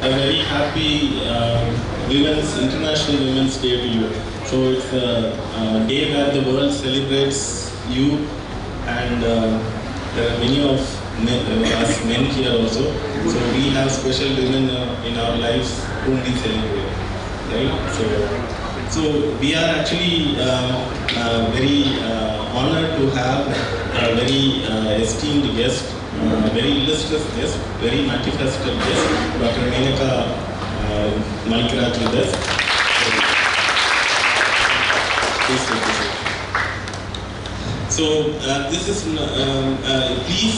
a very happy International Women's Day to you. So it's a day where the world celebrates you, and there are many of us men here also. So we have special women in our lives whom we celebrate, right? So we are actually very honored to have a very esteemed guest, very illustrious guest, very multifaceted guest, Dr. Menaka Manickaraj with us. Please take this. So this is, please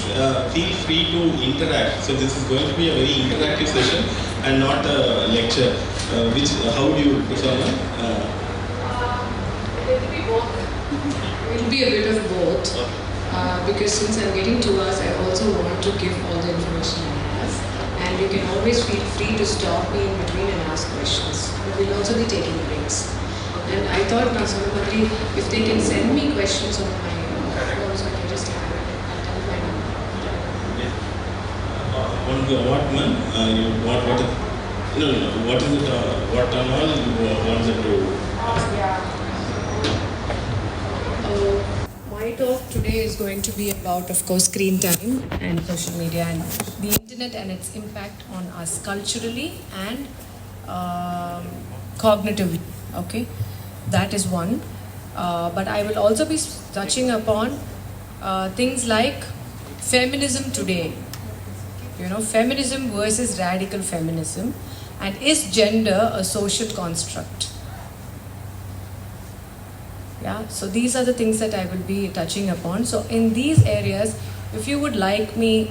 feel free to interact. So this is going to be a very interactive session and not a lecture. How do you prefer? It will be both. It will be a bit of both. Because since I'm getting 2 hours, I also want to give all the information I have. And you can always feel free to stop me in between and ask questions. We'll also be taking breaks. And I thought, Nasamapatri, if they can send me questions on my phone, so I can just have it. I'll tell my number. What month? What is it? What on all you wanted to ask? My talk today is going to be about, of course, screen time and social media and the internet and its impact on us culturally and cognitively. Okay, that is one. But I will also be touching upon things like feminism today. You know, feminism versus radical feminism, and is gender a social construct? Yeah, so these are the things that I will be touching upon. So in these areas, if you would like me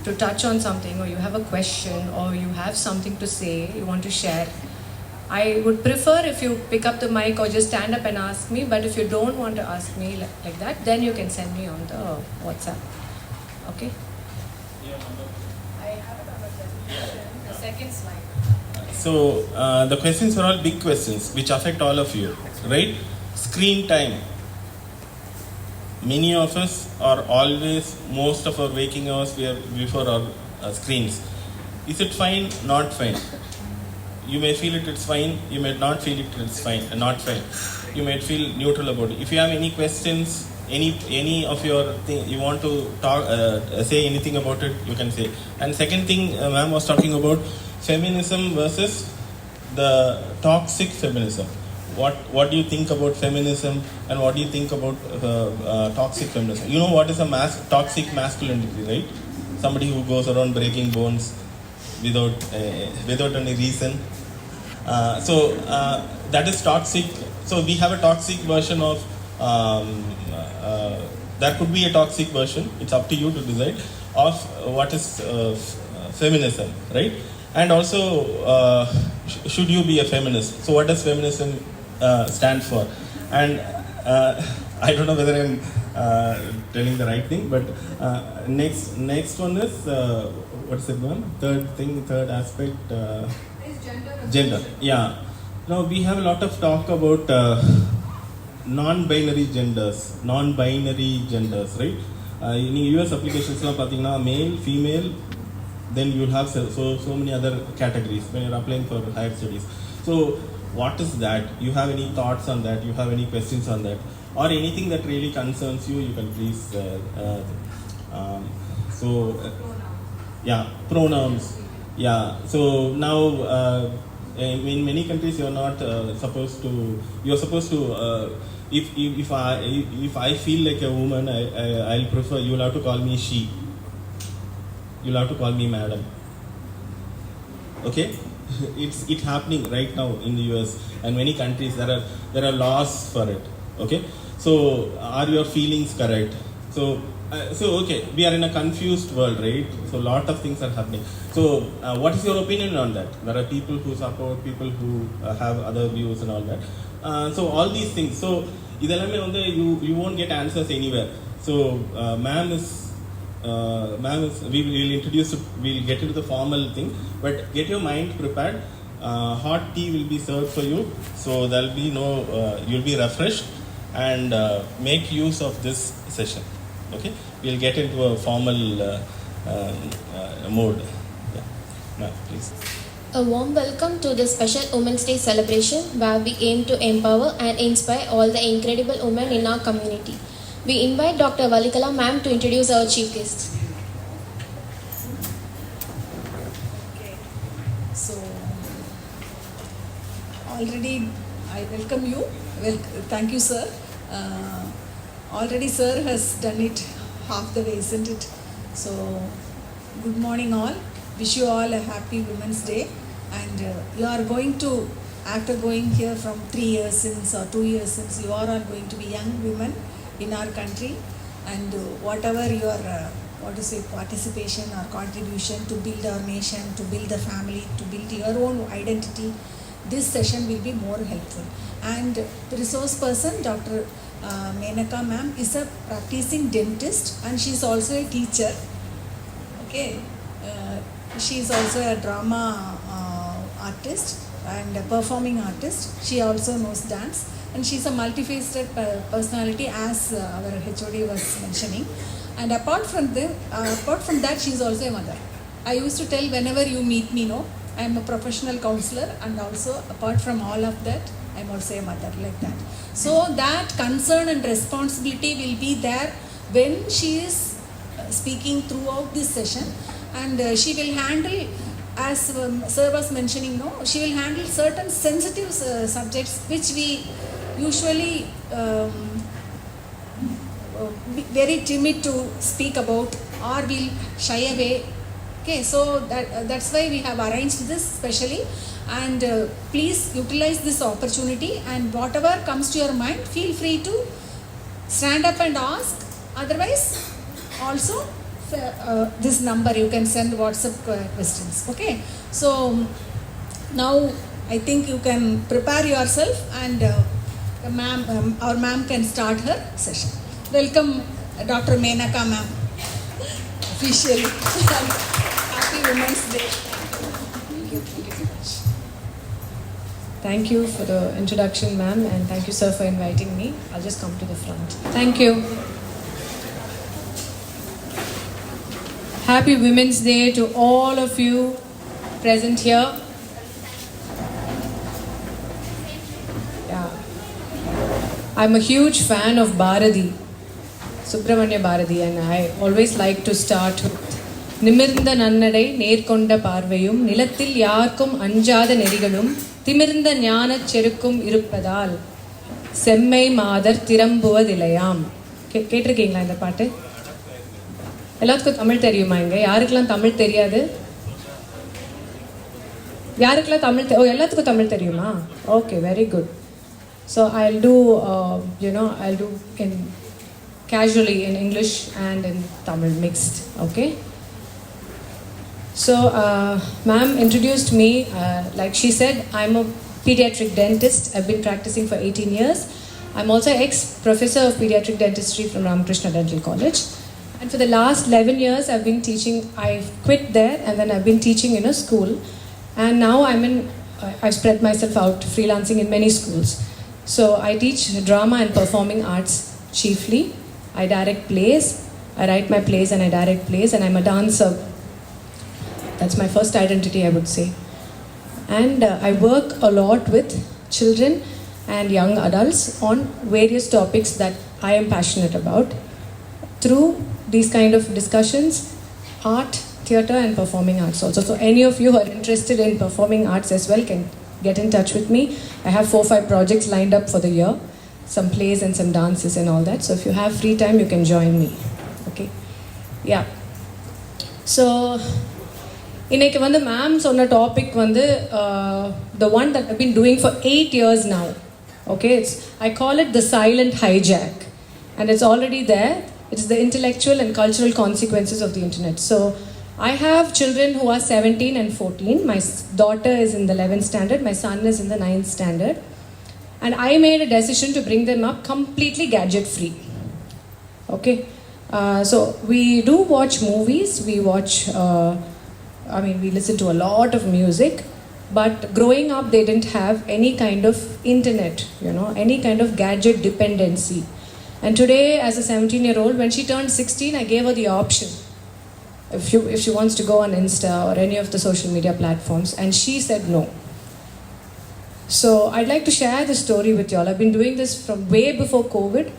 to touch on something, or you have a question, or you have something to say, you want to share, I would prefer if you pick up the mic or just stand up and ask me. But if you don't want to ask me like that, then you can send me on the WhatsApp. Okay? I have it on the presentation, the second slide. So the questions are all big questions which affect all of you, right? Screen time. Many of us are always, most of our waking hours we are before our screens. Is it fine? Not fine. You may feel it's fine. You may not feel it's fine. Not fine. You may feel neutral about it. If you have any questions, any of your thing you want to talk, say anything about it, you can say. And second thing, ma'am was talking about feminism versus the toxic feminism. What do you think about feminism, and what do you think about toxic feminism? You know what is a toxic masculinity, right? Somebody who goes around breaking bones without any reason. So that is toxic. So we have a toxic version of. There could be a toxic version. It's up to you to decide of what is feminism, right? And also, should you be a feminist? So what does feminism stand for? And I don't know whether I'm telling the right thing, but next one is what's it one? Third aspect. Gender. Yeah. Now we have a lot of talk about non-binary genders, right? In US applications, male, female, then you'll have so many other categories when you're applying for higher studies. So what is that? You have any thoughts on that? You have any questions on that? Or anything that really concerns you, you can please, pronouns. Yeah, so now in many countries you're not supposed to, if I feel like a woman, I'll prefer, you'll have to call me she. You'll have to call me madam. Okay? It's happening right now in the US and many countries. There are laws for it. Okay? So are your feelings correct? So okay, we are in a confused world, right? So a lot of things are happening. So what is your opinion on that? There are people who support, people who have other views and all that. So all these things. So you won't get answers anywhere. So ma'am is we'll get into the formal thing, but get your mind prepared. Hot tea will be served for you, so there'll be you'll be refreshed, and make use of this session. Okay, we'll get into a formal mode. Yeah, now please. A warm welcome to this special Women's Day celebration where we aim to empower and inspire all the incredible women in our community. We invite Dr. Valikala ma'am to introduce our chief guest. Okay. So, already I welcome you. Thank you, sir. Already sir has done it half the way, isn't it? So, good morning all. Wish you all a happy Women's Day. And you are going to, after going here from 3 years since or 2 years since, you are all going to be young women in our country. And whatever your participation or contribution to build our nation, to build the family, to build your own identity, this session will be more helpful. And the resource person, Dr. Menaka ma'am, is a practicing dentist and she is also a teacher. Okay. She is also a drama artist and a performing artist. She also knows dance and she is a multifaceted personality, as our HOD was mentioning. And apart from that, she is also a mother. I used to tell whenever you meet me, I am a professional counselor, and also apart from all of that, I am also a mother, like that. So that concern and responsibility will be there when she is speaking throughout this session. And she will handle, as sir was mentioning, she will handle certain sensitive subjects which we usually very timid to speak about or will shy away. Okay, so that's why we have arranged this specially. And please utilize this opportunity, and whatever comes to your mind, feel free to stand up and ask. Otherwise, also this number you can send WhatsApp questions. Okay, so now I think you can prepare yourself, and our ma'am can start her session. Welcome Dr. Menaka ma'am officially. Happy Women's Day. Thank you so much. Thank you for the introduction, ma'am, and thank you, sir, for inviting me. I'll just come to the front. Thank you. Happy Women's Day to all of you present here. Yeah. I'm a huge fan of Bharati, Subramanya Bharati, and I always like to start with நிமிர்ந்த நன்னடை நேர்கொண்ட பார்வையும் நிலத்தில் யாருக்கும் அஞ்சாத நெறிகளும் திமிர்ந்த ஞானச் செருக்கும் இருப்பதால் செம்மை மாதர் திரம்புவதில்லையாம். கேட்டிருக்கீங்களா இந்த பாட்டு? எல்லாத்துக்கும் தமிழ் தெரியுமா? இங்க யாருக்கெல்லாம் தமிழ் தெரியாது? யாருக்கெல்லாம் தமிழ் எல்லாத்துக்கும் தமிழ் தெரியுமா? Okay, very good. So I'll do in casually in English and in Tamil mixed. Okay. So ma'am introduced me, like she said, I'm a pediatric dentist. I've been practicing for 18 years. I'm also ex-professor of pediatric dentistry from Ramakrishna Dental College. And for the last 11 years, I've been teaching. I quit there and then I've been teaching in a school. And now I've spread myself out freelancing in many schools. So I teach drama and performing arts chiefly. I direct plays. I write my plays and I direct plays, and I'm a dancer. That's my first identity, I would say. And I work a lot with children and young adults on various topics that I am passionate about. Through these kind of discussions, art, theatre and performing arts also. So any of you who are interested in performing arts as well can get in touch with me. I have 4-5 projects lined up for the year. Some plays and some dances and all that. So if you have free time, you can join me. Okay. Yeah. So இன்னைக்கு வந்து ma'am சொன்ன topic வந்து the one that I've been doing for 8 years now. Okay, I call it the silent hijack, and it's already there. It's the intellectual and cultural consequences of the internet. So I have children who are 17 and 14. My daughter is in the 11th standard. My son is in the 9th standard. And I made a decision to bring them up completely gadget free. Okay, so we do watch movies. We watch. We listen to a lot of music, but growing up they didn't have any kind of internet, any kind of gadget dependency. And today, as a 17-year-old, when she turned 16, I gave her the option. if she wants to go on Insta or any of the social media platforms, and she said no. So I'd like to share this story with y'all. I've been doing this from way before COVID.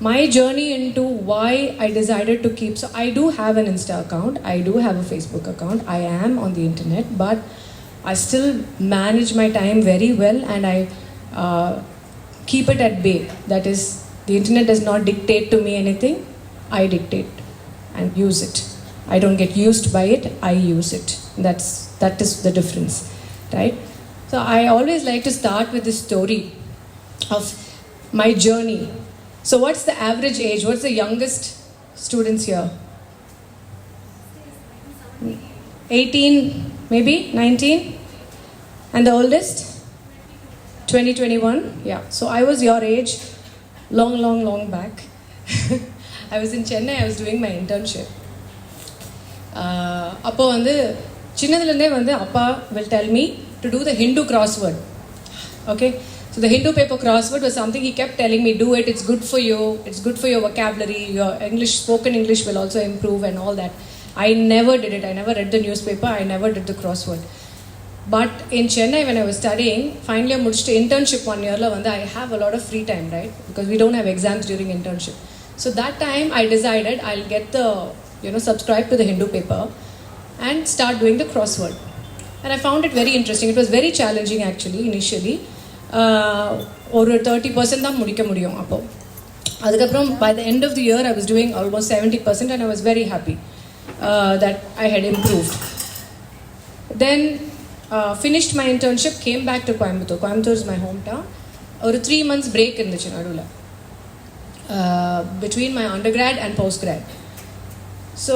My journey into why I decided to keep, so I do have an Insta account, I do have a Facebook account, I am on the internet, but I still manage my time very well, and I keep it at bay. That is, the internet does not dictate to me anything, I dictate and use it. I don't get used by it, I use it. That is the difference, right? So I always like to start with the story of my journey. So what's the average age? What's the youngest students here? 18, maybe 19? And the oldest? 20, 21? Yeah. So I was your age, long back. I was in Chennai, I was doing my internship. அப்போ வந்து சின்னதுலேருந்தே வந்து அப்பா will tell me to do the Hindu crossword. Okay? So the Hindu paper crossword was something he kept telling me, do it, it's good for you, it's good for your vocabulary, your English, spoken English will also improve and all that. I never did it, I never read the newspaper, I never did the crossword. But in Chennai when I was studying, finally I முடிச்சிட்டு internship 1 year வந்து I have a lot of free time, right? Because we don't have exams during internship. So that time I decided I'll get the, subscribe to the Hindu paper and start doing the crossword. And I found it very interesting. It was very challenging actually initially. ஒரு 30% தான் முடிக்க முடியும் அப்போ. அதுக்கப்புறம் by the end of the year I was doing almost 70% and I was very happy that I had improved. Then finished my internship, came back to Coimbatore. Coimbatore is my hometown. ஒரு 3 months break இருந்துச்சு நடுவில் between my undergrad and postgrad. So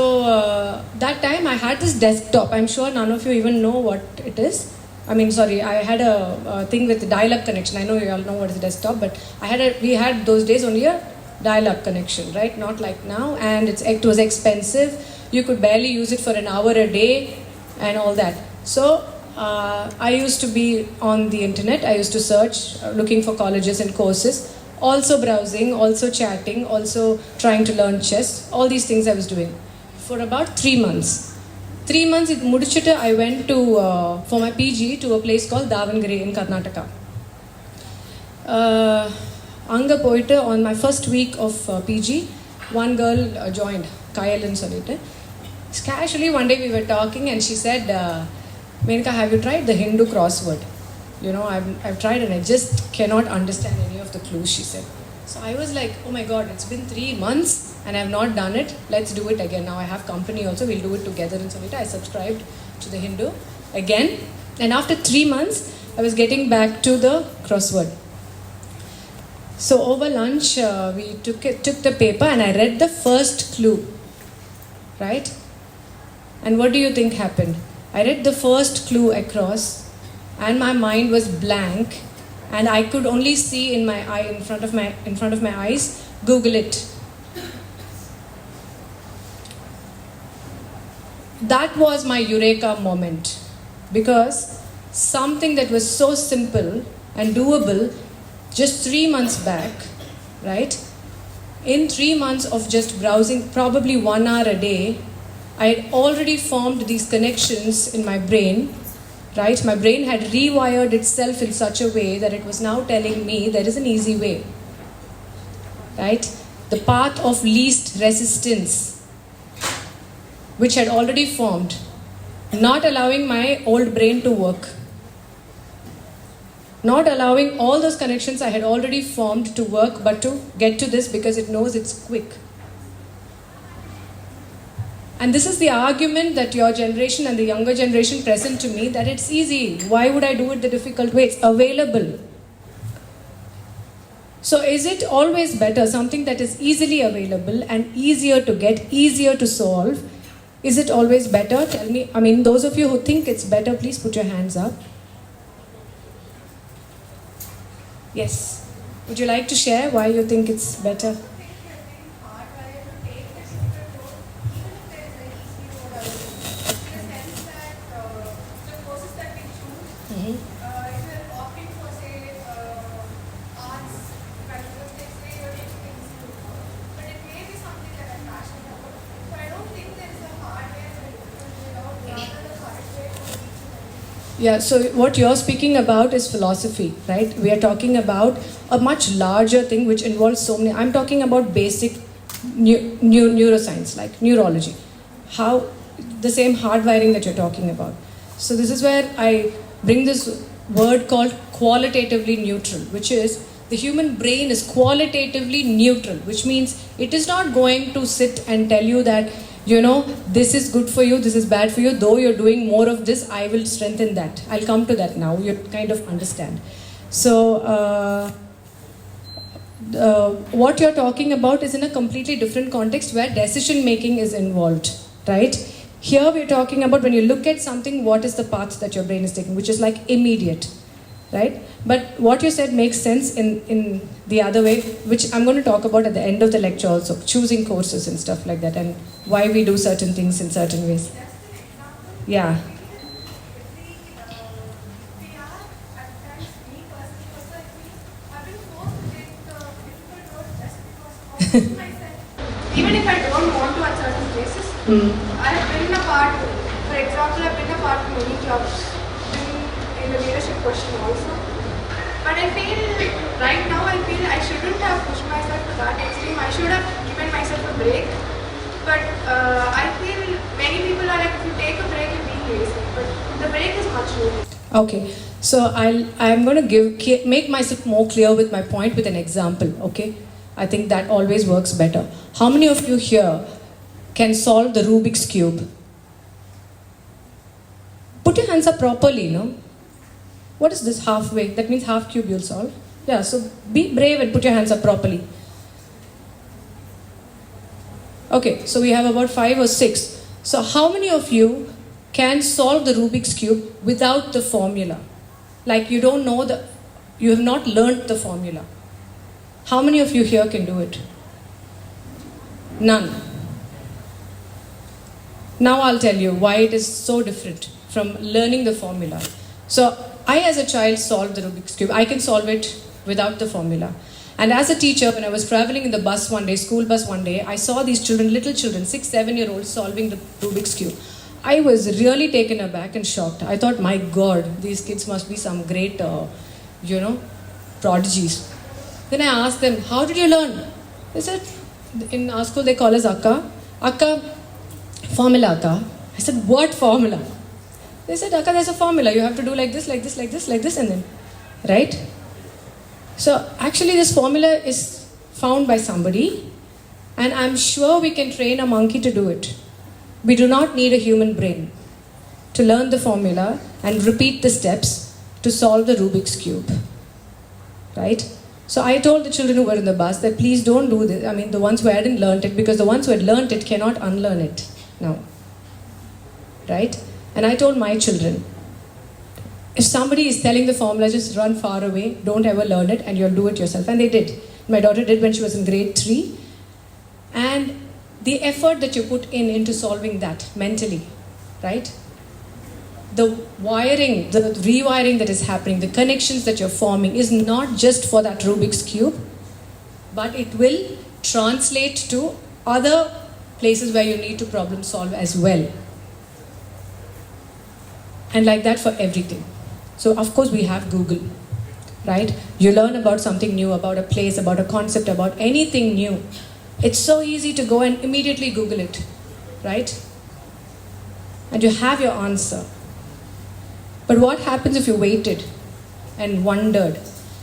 that time I had this desktop. I'm sure none of you even know what it is. I had a thing with dial-up connection. I know you all know what is a desktop, but we had those days only a dial-up connection, right? Not like now, and it was expensive. You could barely use it for an hour a day and all that. So I used to be on the internet. I used to search, looking for colleges and courses, also browsing, also chatting, also trying to learn chess. All these things I was doing for about 3 months. 3 months it mudichittu I went to for my PG to a place called Davangere in Karnataka. Anga poitu on my first week of PG, one girl joined, Kayal and solite. Casually one day we were talking and she said, Menaka, have you tried the Hindu crossword? I've tried and I just cannot understand any of the clues, she said. So I was like, oh my god, it's been 3 months and I've not done it. Let's do it again. Now I have company also, we'll do it together. And so I subscribed to the Hindu again. And after 3 months, I was getting back to the crossword. So over lunch, we took the paper and I read the first clue. Right? And what do you think happened? I read the first clue across and my mind was blank. And I could only see in my eye, in front of my eyes, Google it. That was my eureka moment, because something that was so simple and doable just 3 months back, right? In 3 months of just browsing, probably 1 hour a day, I had already formed these connections in my brain. Right? My brain had rewired itself in such a way that it was now telling me there is an easy way. Right? The path of least resistance, which had already formed, not allowing my old brain to work. Not allowing all those connections I had already formed to work, but to get to this because it knows it's quick. And this is the argument that your generation and the younger generation present to me, that it's easy. Why would I do it the difficult way? It's available. So is it always better, something that is easily available and easier to get, easier to solve, is it always better? Tell me, those of you who think it's better, please put your hands up. Yes. Would you like to share why you think it's better? Yeah, so what you're speaking about is philosophy, right? We are talking about a much larger thing which involves so many. I'm talking about basic neuroscience, like neurology. How the same hardwiring that you're talking about. So this is where I bring this word called qualitatively neutral, which is the human brain is qualitatively neutral, which means it is not going to sit and tell you that, you know, this is good for you, this is bad for you, though you're doing more of this, I will strengthen that. I'll come to that now, you kind of understand. So, what you're talking about is in a completely different context where decision making is involved, right? Here we're talking about when you look at something, what is the path that your brain is taking, which is like immediate, right? But what you said makes sense in the other way, which I'm going to talk about at the end of the lecture also, choosing courses and stuff like that, and why we do certain things in certain ways. Yeah. Even if I don't want to at certain places, I have been a part, for example, I've been a part of many clubs, been in the leadership question also. But I feel, right now I feel I shouldn't have pushed myself to that extreme. I should have given myself a break. But I feel many people are like, if you take a break, you're being lazy. But the break is much needed. Okay, so I'm going to make myself more clear with my point with an example, okay? I think that always works better. How many of you here can solve the Rubik's Cube? Put your hands up properly, no? What is this halfway? That means half cube you'll solve. Yeah, so be brave and put your hands up properly. Okay, so we have about 5 or 6. So how many of you can solve the Rubik's Cube without the formula? Like you don't know you have not learned the formula. How many of you here can do it? None. Now I'll tell you why it is so different from learning the formula. So I as a child solved the Rubik's Cube. I can solve it without the formula. And as a teacher, when I was traveling in the bus one day, school bus one day, I saw these children, little children, 6, 7-year-olds solving the Rubik's Cube. I was really taken aback and shocked. I thought, my God, these kids must be some great, prodigies. Then I asked them, how did you learn? They said, in our school they call us Akka. Akka, formula Akka. I said, what formula? They said, Akka, there's a formula. You have to do like this, like this, like this, like this, and then, right? So actually this formula is found by somebody, and I'm sure we can train a monkey to do it. We do not need a human brain to learn the formula and repeat the steps to solve the Rubik's Cube, right? So I told the children who were in the bus that please don't do this. I mean, the ones who hadn't learned it, because the ones who had learned it cannot unlearn it now, right? And I told my children, if somebody is telling the formula, just run far away, don't ever learn it, and you'll do it yourself. And they did. My daughter did when she was in grade 3. And the effort that you put into solving that mentally, right? The wiring, the rewiring that is happening, the connections that you're forming is not just for that Rubik's Cube, but it will translate to other places where you need to problem solve as well. And like that for everything. So of course we have Google, right? You learn about something new, about a place, about a concept, about anything new. It's so easy to go and immediately Google it, right? And you have your answer. But what happens if you waited and wondered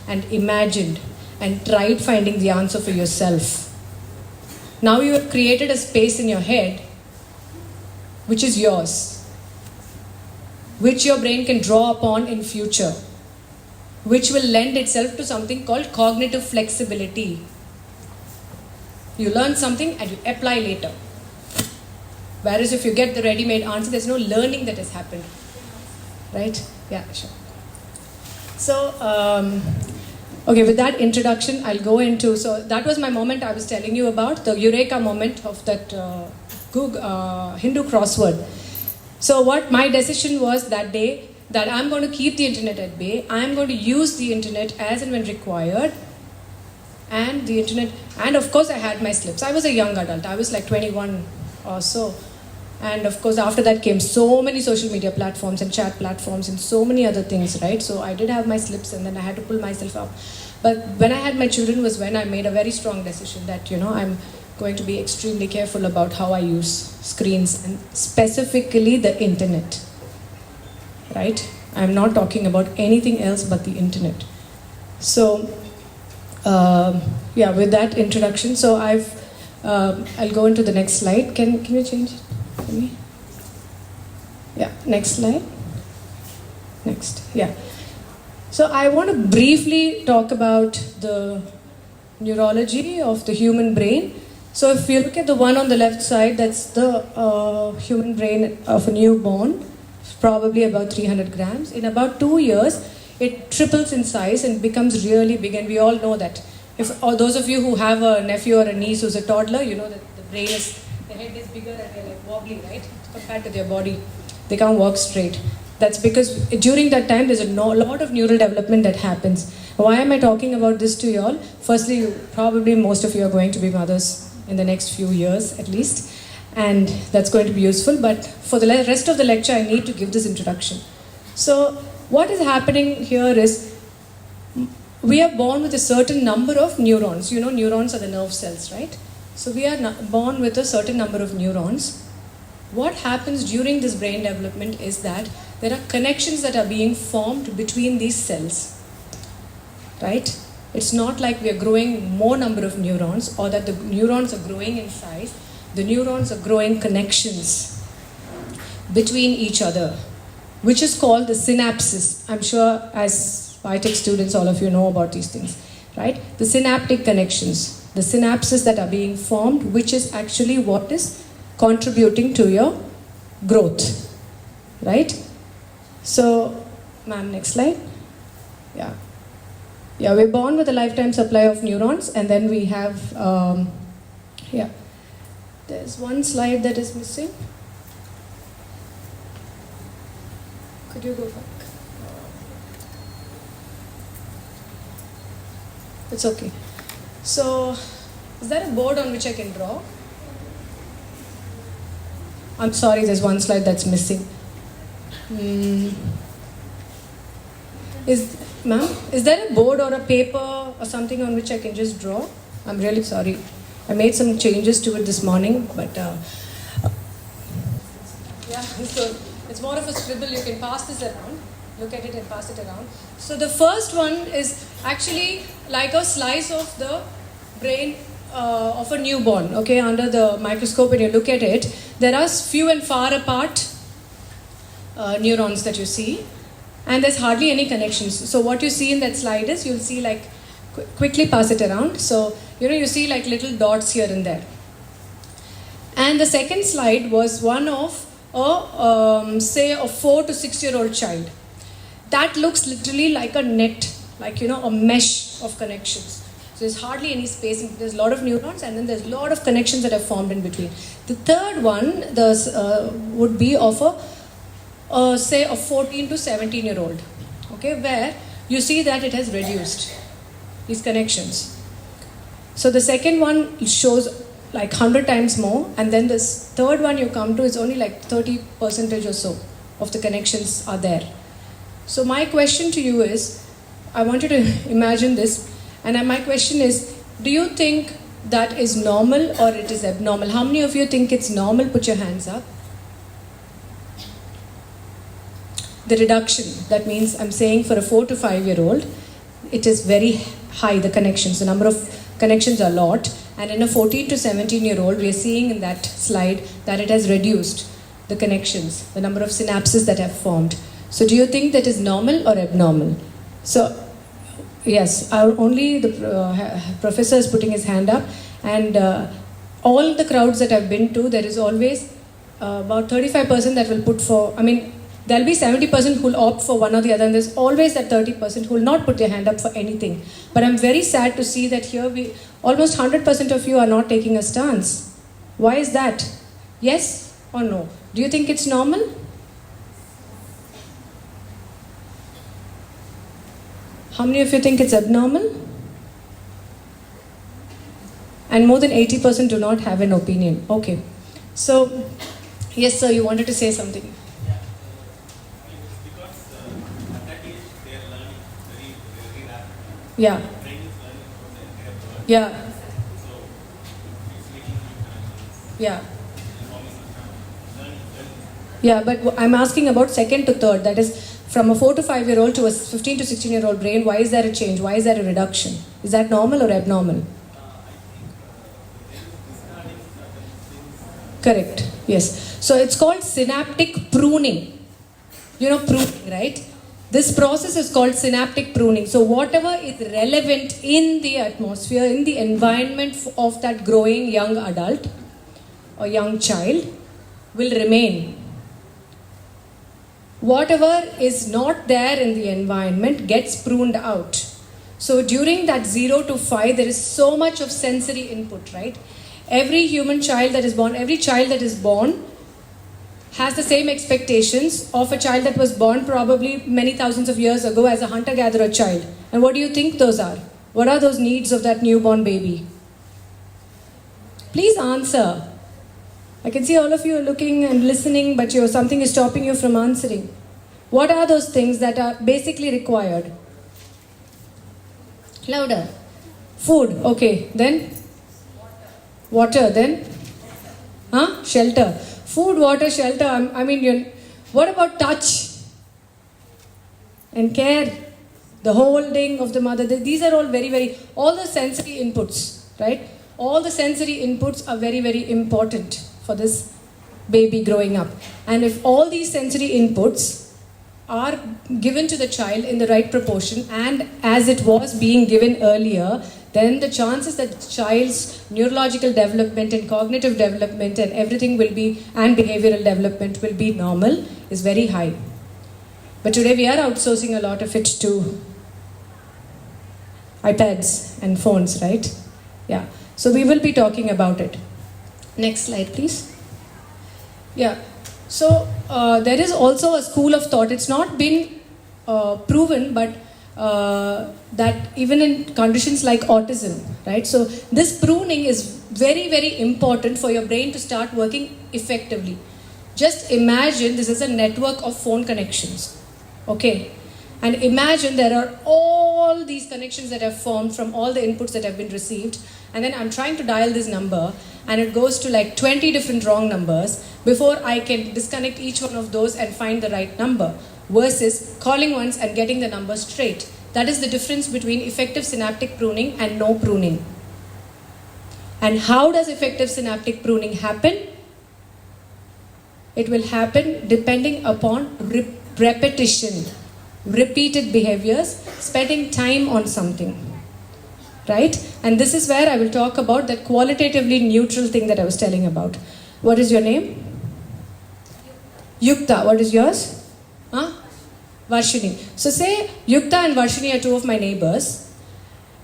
and imagined and tried finding the answer for yourself? Now you have created a space in your head which is yours, which your brain can draw upon in future, which will lend itself to something called cognitive flexibility. You learn something and you apply later. Whereas if you get the ready-made answer, there's no learning that has happened. Right? Yeah, sure. So, okay, with that introduction, I'll go into, so that was my moment I was telling you about, the eureka moment of that Hindu crossword. So what my decision was that day, that I'm going to keep the internet at bay, I'm going to use the internet as and when required, and the internet, and of course I had my slips. I was a young adult, I was like 21 or so. And of course, after that came so many social media platforms and chat platforms and so many other things, right? So I did have my slips and then I had to pull myself up. But when I had my children was when I made a very strong decision that, I'm going to be extremely careful about how I use screens and specifically the internet, right? I'm not talking about anything else but the internet. So, with that introduction, so I'll go into the next slide. Can you change it for me? Yeah, next slide. Next, yeah. So I want to briefly talk about the neurology of the human brain. So if you look at the one on the left side, that's the human brain of a newborn, probably about 300 grams. In about 2 years, it triples in size and becomes really big. And we all know that. Or those of you who have a nephew or a niece who's a toddler, you know that the head is bigger and they're like wobbly, right? Compared to their body. They can't walk straight. That's because during that time, there's a lot of neural development that happens. Why am I talking about this to you all? Firstly, probably most of you are going to be mothers in the next few years at least. And that's going to be useful. But for the rest of the lecture, I need to give this introduction. So what is happening here is we are born with a certain number of neurons. You know, neurons are the nerve cells, right? So we are born with a certain number of neurons. What happens during this brain development is that there are connections that are being formed between these cells, right? It's not like we are growing more number of neurons or that the neurons are growing in size. The neurons are growing connections between each other, which is called the synapses. I'm sure as biotech students, all of you know about these things, right? The synaptic connections, the synapses that are being formed, which is actually what is contributing to your growth, right? So, ma'am, next slide. Yeah, we're born with a lifetime supply of neurons, and then we have, there's one slide that is missing. Could you go back? It's okay. So, is there a board on which I can draw? I'm sorry, there's one slide that's missing. Is there a board or a paper or something on which I can just draw? I'm really sorry. I made some changes to it this morning, but so it's more of a scribble. You can pass this around. Look at it and pass it around. So the first one is actually like a slice of the brain of a newborn, okay, under the microscope. When you look at it, there are few and far apart neurons that you see, and there's hardly any connections. So what you see in that slide is, you'll see like, quickly pass it around. So, you see like little dots here and there. And the second slide was one of say a 4 to 6 year old child. That looks literally like a net, like, a mesh of connections. So there's hardly any space. There's a lot of neurons, and then there's a lot of connections that are formed in between. The third one would be of say a 14 to 17 year old, okay, where you see that it has reduced these connections. So the second one shows like 100 times more, and then this third one you come to is only like 30% or so of the connections are there. So my question to you is, I want you to imagine this, and my question is, do you think that is normal or it is abnormal? How many of you think it's normal? Put your hands up. The reduction, that means I'm saying for a 4 to 5 year old, it is very high, the connections, the number of connections are a lot, and in a 14 to 17 year old, we are seeing in that slide that it has reduced the connections, the number of synapses that have formed. So do you think that is normal or abnormal? So yes, only the professor is putting his hand up, and all the crowds that I've been to, there is always about 35% that will put for, there'll be 70% who will opt for one or the other, and there's always that 30% who will not put their hand up for anything. But I'm very sad to see that here almost 100% of you are not taking a stance. Why is that? Yes or no? Do you think it's normal? How many of you think it's abnormal? And more than 80% do not have an opinion. Okay. So Yes, sir, you wanted to say something. Because at that age they are learning very rapidly. Yeah, The brain is learning from the entire world. yeah, So it's making new connections, yeah. forming learning. Yeah, but I'm asking about second to third. That is from a 4 to 5 year old to a 15 to 16-year-old brain. Why is there a change? Why is there a reduction? Is that normal or abnormal? Correct. Yes. So it's called synaptic pruning. You know pruning, right? This process is called synaptic pruning. So whatever is relevant in the atmosphere, in the environment of that growing young adult or young child will remain. Whatever is not there in the environment gets pruned out. So during that 0 to 5, there is so much of sensory input, right? Every human child that is born, every child that is born has the same expectations of a child that was born probably many thousands of years ago as a hunter-gatherer child. And what do you think those are? What are those needs of that newborn baby? Please answer. I can see all of you are looking and listening, but something is stopping you from answering. What are those things that are basically required? Louder. Food, okay. Then? Water, then? Shelter. Food, water, shelter. What about touch? And care? The holding of the mother. These are all all the sensory inputs, right? All the sensory inputs are very, very important for this baby growing up. And if all these sensory inputs are given to the child in the right proportion and as it was being given earlier, then the chances that the child's neurological development and cognitive development and everything will be, and behavioral development will be normal is very high. But today we are outsourcing a lot of it to iPads and phones, right? Yeah. So we will be talking about it. Next slide, please. Yeah. So there is also a school of thought. It's not been proven, but that even in conditions like autism, right? So this pruning is very, very important for your brain to start working effectively. Just imagine this is a network of phone connections, okay? And imagine there are all these connections that have formed from all the inputs that have been received, and then I'm trying to dial this number and it goes to like 20 different wrong numbers before I can disconnect each one of those and find the right number, versus calling once and getting the number straight. That is the difference between effective synaptic pruning and no pruning. And how does effective synaptic pruning happen? It will happen depending upon repetition, repeated behaviors, spending time on something, right? And this is where I will talk about that qualitatively neutral thing that I was telling about. What is your name? Yukta. What is yours? Varshini. So say Yukta and Varshini are two of my neighbors,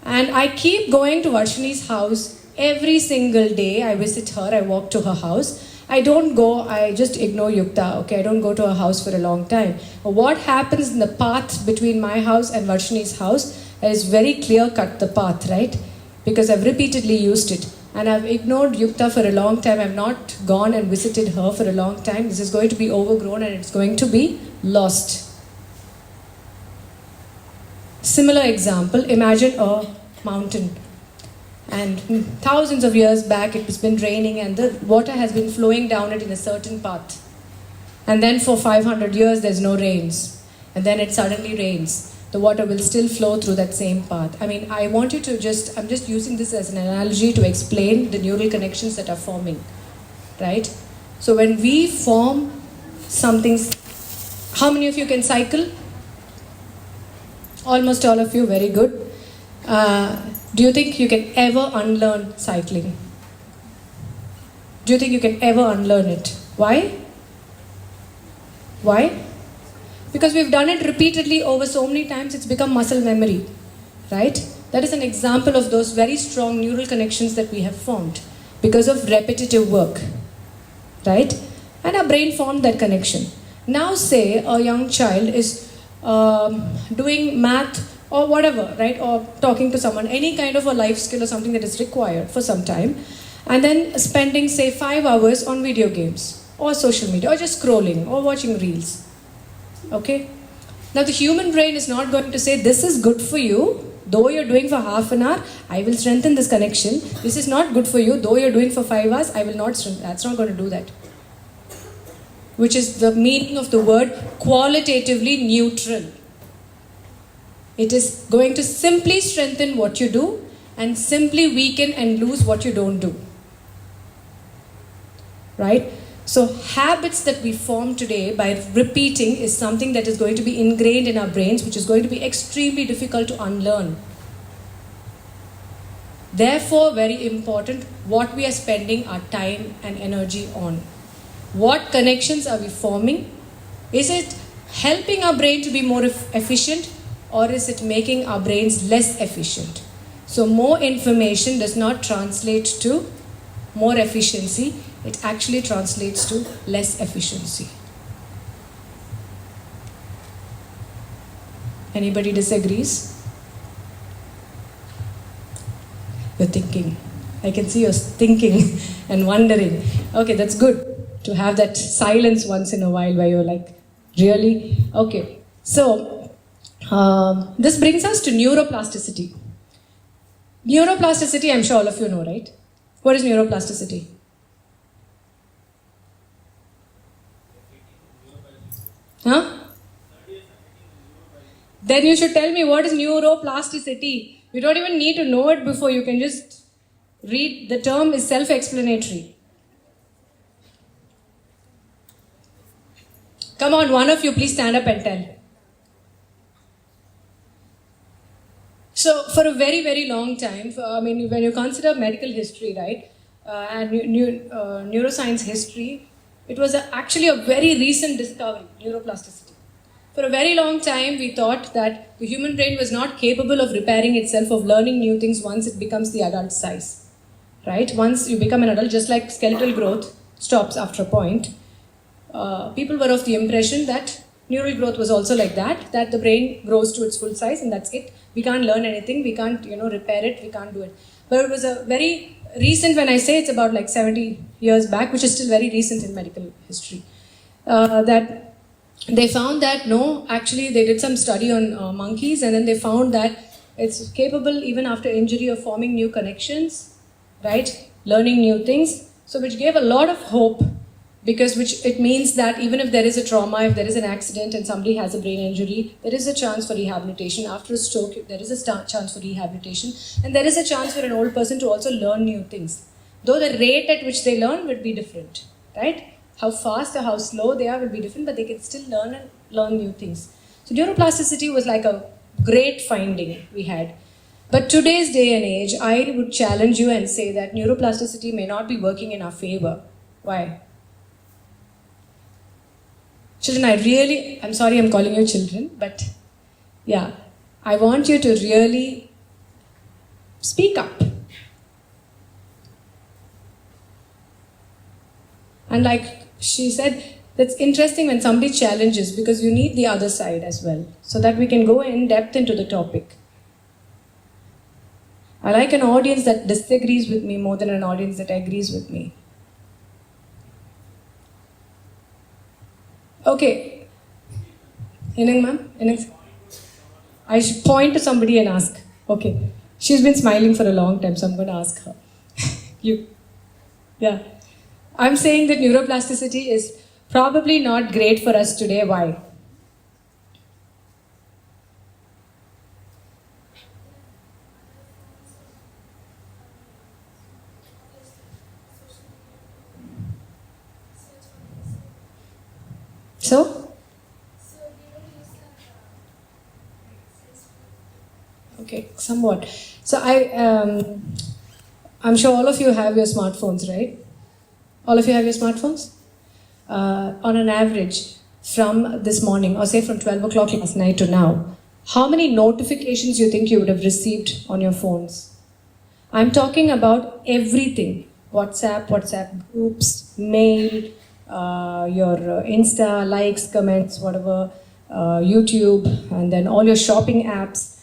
and I keep going to Varshini's house every single day. I visit her, I walk to her house. I don't go, I just ignore Yukta, okay? I don't go to her house for a long time. But what happens in the path between my house and Varshini's house is very clear cut, the path, right? Because I've repeatedly used it. And I've ignored Yukta for a long time. I've not gone and visited her for a long time. This is going to be overgrown and it's going to be lost. Similar example, imagine a mountain. And thousands of years back it has been raining and the water has been flowing down it in a certain path. And then for 500 years there's no rains. And then it suddenly rains. The water will still flow through that same path. I want you to I'm just using this as an analogy to explain the neural connections that are forming, right? So when we form something, how many of you can cycle? Almost all of you, very good. Do you think you can ever unlearn cycling? Do you think you can ever unlearn it? Why? Why? Because we've done it repeatedly over so many times, it's become muscle memory, right? That is an example of those very strong neural connections that we have formed because of repetitive work, right? And our brain formed that connection. Now say a young child is doing math or whatever, right? Or talking to someone, any kind of a life skill or something that is required for some time, and then spending say 5 hours on video games. or social media, or just scrolling, or watching reels. Okay? Now the human brain is not going to say, this is good for you, though you're doing for half an hour, I will strengthen this connection. This is not good for you, though you're doing for 5 hours, I will not strengthen. That's not going to do that. Which is the meaning of the word qualitatively neutral. It is going to simply strengthen what you do and simply weaken and lose what you don't do. Right? So habits that we form today by repeating is something that is going to be ingrained in our brains, which is going to be extremely difficult to unlearn. Therefore, very important, what we are spending our time and energy on. What connections are we forming? Is it helping our brain to be more efficient, or is it making our brains less efficient? So more information does not translate to more efficiency. It actually translates to less efficiency. Anybody disagrees? You're thinking. I can see you're thinking and wondering. Okay, that's good to have that silence once in a while where you're like, really? Okay. So, this brings us to neuroplasticity. Neuroplasticity, I'm sure all of you know, right? What is neuroplasticity? Huh? Then you should tell me what is neuroplasticity. You don't even need to know it before. You can just read. The term is self-explanatory. Come on, one of you, please stand up and tell. So, for a very, very long time, when you consider medical history, right, and neuroscience history, it was actually a very recent discovery, neuroplasticity. For a very long time, we thought that the human brain was not capable of repairing itself, of learning new things once it becomes the adult size, right? Once you become an adult, just like skeletal growth stops after a point, people were of the impression that neural growth was also like that the brain grows to its full size and that's it. We can't learn anything, we can't, repair it, we can't do it. But it was a very recent, when I say it's about like 70 years back, which is still very recent in medical history, that they found that no, actually they did some study on monkeys, and then they found that it's capable even after injury of forming new connections, right? Learning new things. So which gave a lot of hope, because which it means that even if there is a trauma, if there is an accident and somebody has a brain injury, there is a chance for rehabilitation. After a stroke, there is a chance for rehabilitation, and there is a chance for an old person to also learn new things. Though the rate at which they learn would be different, right? How fast or how slow they are will be different, but they can still learn new things. So neuroplasticity was like a great finding we had. But today's day and age, I would challenge you and say that neuroplasticity may not be working in our favor. Why? Children, I'm sorry I'm calling you children, but yeah, I want you to really speak up. And like she said, that's interesting when somebody challenges, because you need the other side as well, so that we can go in depth into the topic. I like an audience that disagrees with me more than an audience that agrees with me. Okay. Inang ma'am? I should point to somebody and ask. Okay. She's been smiling for a long time, so I'm going to ask her. Yeah. I'm saying that neuroplasticity is probably not great for us today. Why? So? Okay, somewhat. So I'm sure all of you have your smartphones, right? All of you have your smartphones? On an average, from this morning, or say from 12 o'clock last night to now, how many notifications you think you would have received on your phones? I'm talking about everything. WhatsApp groups, mail, your Insta, likes, comments, whatever, YouTube, and then all your shopping apps,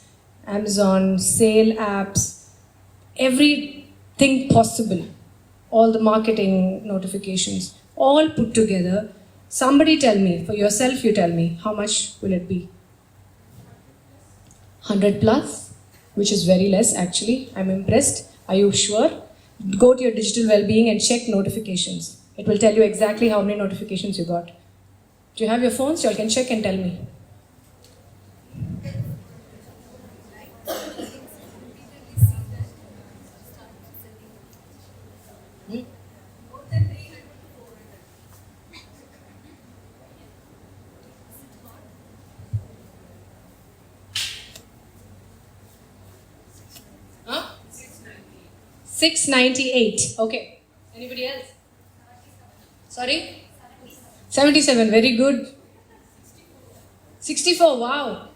Amazon, sale apps, everything possible. All the marketing notifications. all put together, somebody tell me, for yourself you tell me, how much will it be? 100 plus, which is very less actually. I'm impressed. Are you sure? Go to your digital well-being and check notifications. It will tell you exactly how many notifications you got. Do you have your phones? You all can check and tell me. Hmm? 698. Okay. Anybody else? Sorry? 77. Very good. 64. Wow.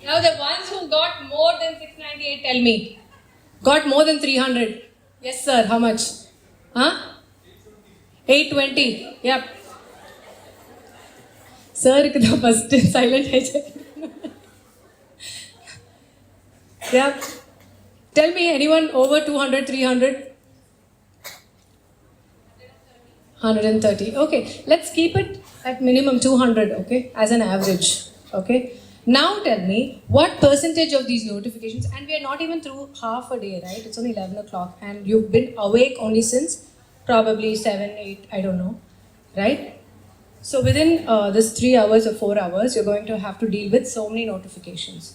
Now the ones who got more than 698, tell me. Got more than 300. Yes, sir. How much? Huh? 820. Yep. Sir, first silent hijack. Yep. Tell me, anyone over 200, 300? 130. Okay, let's keep it at minimum 200, okay, as an average, okay. Now tell me, what percentage of these notifications, and we are not even through half a day, right? It's only 11 o'clock, and you've been awake only since probably 7, 8, I don't know, right? So within this 3 hours or 4 hours, you're going to have to deal with so many notifications.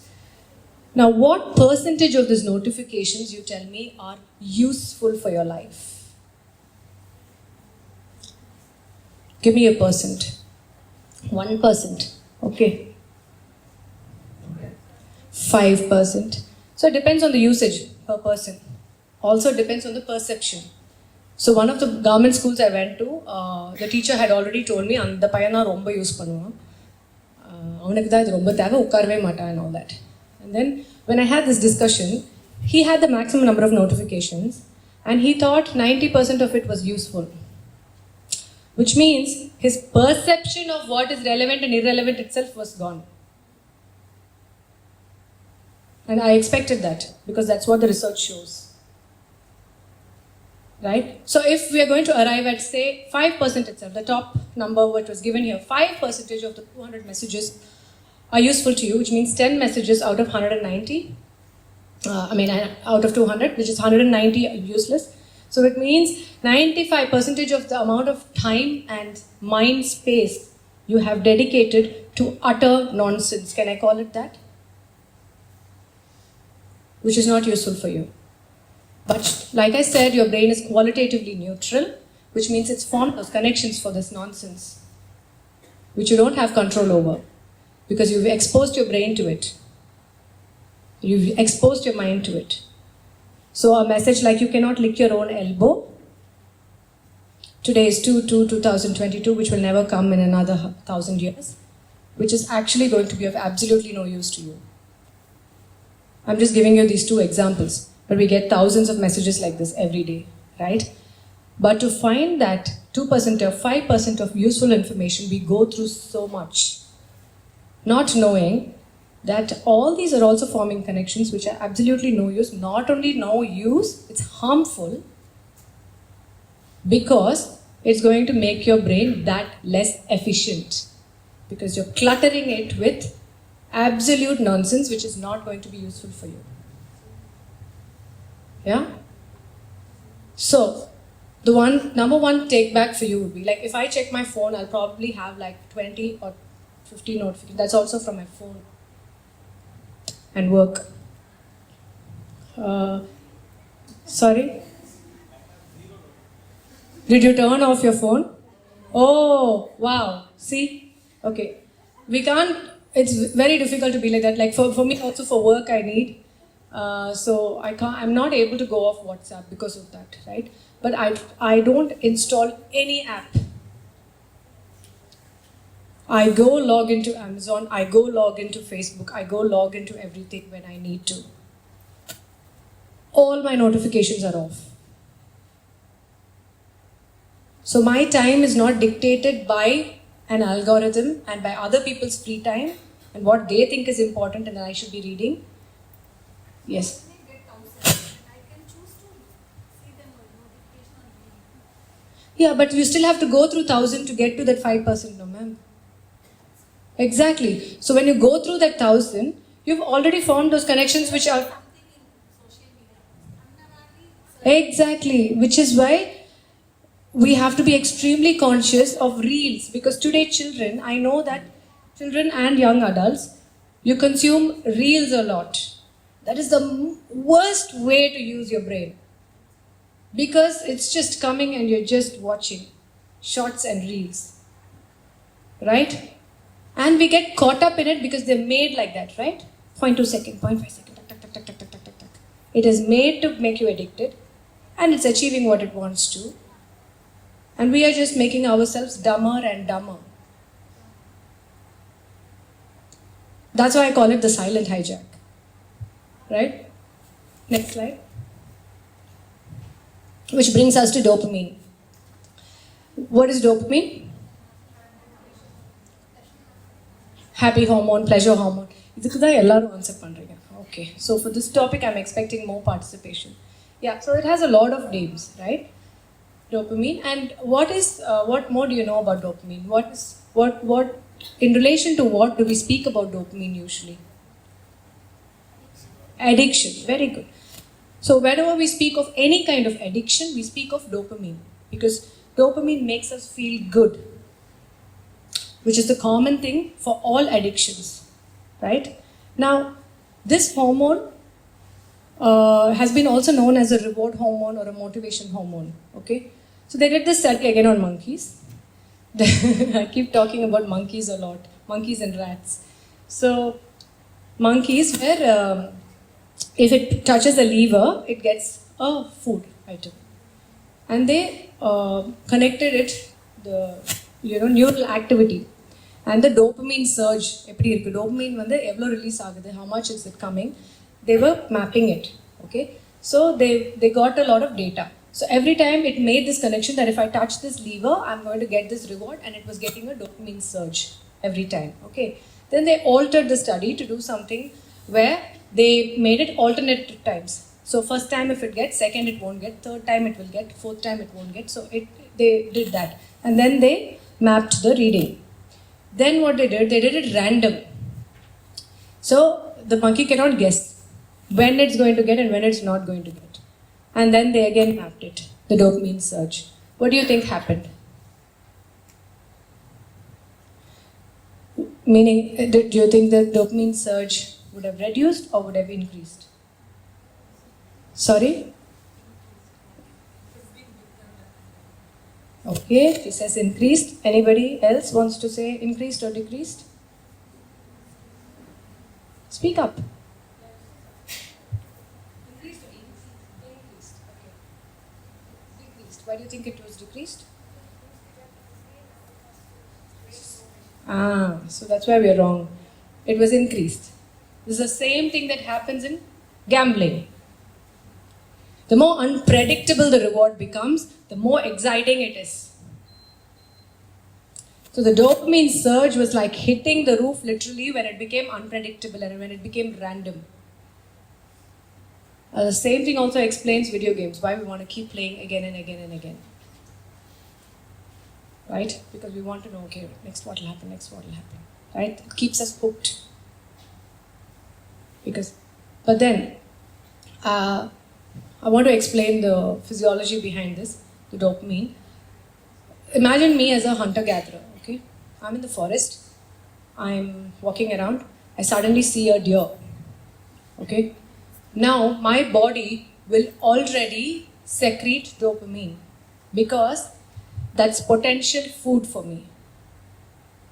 Now, what percentage of these notifications, you tell me, are useful for your life? Give me a percent. 1%. Okay. 5%. So it depends on the usage per person. Also depends on the perception. So one of the government schools I went to, the teacher had already told me, அந்த பையன் தான் ரொம்ப use பண்ணுவான், அவனுக்கு தான் இது ரொம்ப தேவை, உட்காரவே மாட்டான் and all that. And then when I had this discussion, he had the maximum number of notifications and he thought 90% of it was useful. Which means his perception of what is relevant and irrelevant itself was gone. And I expected that because that's what the research shows. Right? So if we are going to arrive at say 5% itself, the top number what was given here, 5% of the 200 messages are useful to you, which means 10 messages out of 190, out of 200, which is 190 are useless. So it means 95% of the amount of time and mind space you have dedicated to utter nonsense. Can I call it that? Which is not useful for you. But like I said, your brain is qualitatively neutral, which means it's formed those connections for this nonsense, which you don't have control over. Because you've exposed your brain to it. You've exposed your mind to it. So a message like you cannot lick your own elbow. Today is 2/2/2022, which will never come in another 1,000 years, which is actually going to be of absolutely no use to you. I'm just giving you these two examples, but we get thousands of messages like this every day, right? But to find that 2% or 5% of useful information, we go through so much. Not knowing that all these are also forming connections which are absolutely no use. Not only no use, it's harmful because it's going to make your brain that less efficient because you're cluttering it with absolute nonsense which is not going to be useful for you. Yeah? So, the number one take back for you would be like if I check my phone, I'll probably have like 20 or 50 notifications. That's also from my phone and work. Sorry? Did you turn off your phone? Oh, wow. See? Okay. We can't, it's very difficult to be like that. Like for me also for work I need. So I'm not able to go off WhatsApp because of that, right? But I don't install any app. I go log into Amazon, I go log into Facebook, I go log into everything when I need to. All my notifications are off. So my time is not dictated by an algorithm and by other people's free time and what they think is important and that I should be reading. Yes. Yeah, but you still have to go through 1,000 to get to that 5%, no ma'am. Exactly. So when you go through that 1,000, you've already formed those connections which are... Exactly, which is why we have to be extremely conscious of reels, because today children, I know that children and young adults, you consume reels a lot. That is the worst way to use your brain, because it's just coming and you're just watching shorts and reels, right? And we get caught up in it because they're made like that, right? 0.2 second, 0.5 second, tuck, tuck, tuck, tuck, tuck, tuck, tuck, tuck, tuck. It is made to make you addicted, and it's achieving what it wants to. And we are just making ourselves dumber and dumber. That's why I call it the silent hijack. Right? Next slide. Which brings us to dopamine. What is dopamine? Happy hormone, pleasure hormone. இதுக்கு தான் எல்லாரும் answer பண்றீங்க. Okay. So for this topic I'm expecting more participation. Yeah, so it has a lot of names, right? Dopamine. And what more do you know about dopamine? What in relation to what do we speak about dopamine usually? Addiction. Very good. So whenever we speak of any kind of addiction, we speak of dopamine, because dopamine makes us feel good, which is the common thing for all addictions, right? Now, this hormone has been also known as a reward hormone or a motivation hormone, okay? So they did this study again on monkeys. I keep talking about monkeys a lot, monkeys and rats. So monkeys where if it touches a lever, it gets a food item. And they connected it, the neural activity. And the dopamine surge, எப்படி இருக்கு dopamine வந்து எவ்வளோ release ஆகுது, how much is it coming, they were mapping it, okay? So they got a lot of data. So every time it made this connection that if I touch this lever, I'm going to get this reward, and it was getting a dopamine surge every time, okay? Then they altered the study to do something where they made it alternate times. So first time if it gets, second it won't get, third time it will get, fourth time it won't get. So they did that. And then they mapped the reading. Then what they did it random. So the monkey cannot guess when it's going to get and when it's not going to get. And then they again mapped it, the dopamine surge. What do you think happened? Meaning, do you think the dopamine surge would have reduced or would have increased? Sorry? Okay, he says increased. Anybody else wants to say increased or decreased? Speak up. Increased or increased? Okay. Decreased. Why do you think it was decreased? So that's why we are wrong. It was increased. This is the same thing that happens in gambling. The more unpredictable the reward becomes, the more exciting it is. So the dopamine surge was like hitting the roof literally when it became unpredictable and when it became random. The same thing also explains video games, why we want to keep playing again and again and again. Right? Because we want to know, okay, next what will happen, right? It keeps us hooked. But then, I want to explain the physiology behind this, the dopamine. Imagine me as a hunter-gatherer, okay? I'm in the forest, I'm walking around, I suddenly see a deer, okay? Now, my body will already secrete dopamine because that's potential food for me.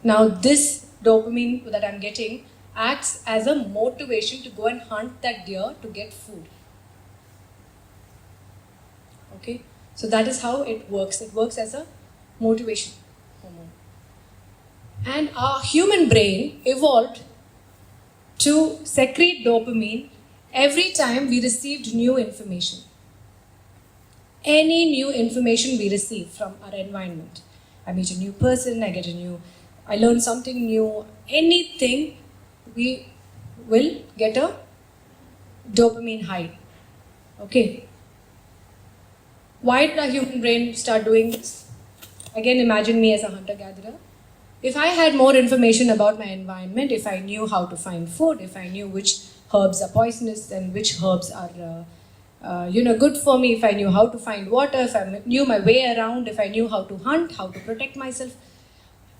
Now, this dopamine that I'm getting acts as a motivation to go and hunt that deer to get food. Okay, so that is how it works. It works as a motivation hormone. And our human brain evolved to secrete dopamine every time we received new information. Any new information we receive from our environment. I meet a new person, I learn something new, anything, we will get a dopamine high. Okay. Why did our human brain start doing this? Again, imagine me as a hunter-gatherer. If I had more information about my environment, if I knew how to find food, if I knew which herbs are poisonous and which herbs are good for me, if I knew how to find water, if I knew my way around, if I knew how to hunt, how to protect myself,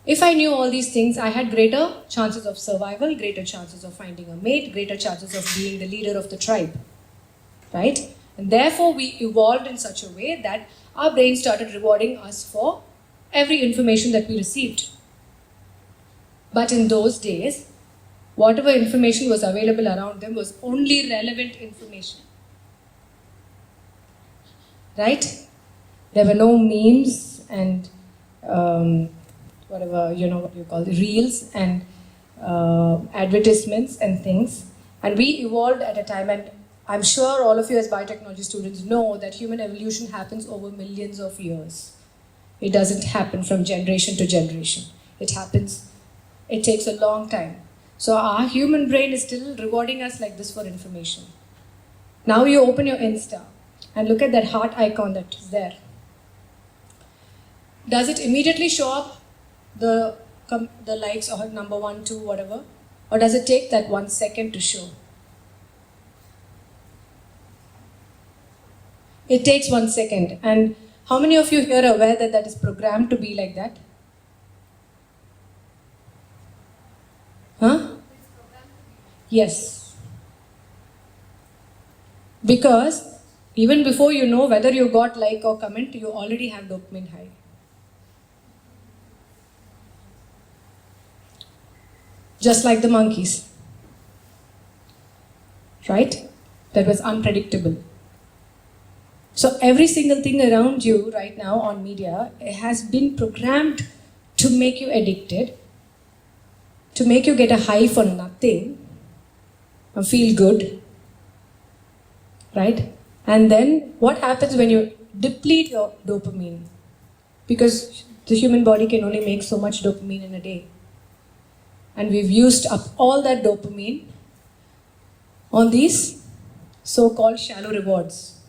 if I knew all these things, I had greater chances of survival, greater chances of finding a mate, greater chances of being the leader of the tribe, right? And therefore, we evolved in such a way that our brain started rewarding us for every information that we received. But in those days, whatever information was available around them was only relevant information. Right? There were no memes and reels and advertisements and things. And we evolved at a time, and I'm sure all of you as biotechnology students know that human evolution happens over millions of years. It doesn't happen from generation to generation. It takes a long time. So our human brain is still rewarding us like this for information. Now you open your Insta and look at that heart icon that is there. Does it immediately show up the likes or number 1, 2, whatever? Or does it take that 1 second to show? It takes 1 second. And how many of you here are aware that that is programmed to be like that? Huh? Yes. Because even before you know whether you got like or comment, you already have dopamine high. Just like the monkeys. Right? That was unpredictable. So every single thing around you right now on media has been programmed to make you addicted, to make you get a high for nothing and feel good, right? And then what happens when you deplete your dopamine? Because the human body can only make so much dopamine in a day. And we've used up all that dopamine on these so-called shallow rewards,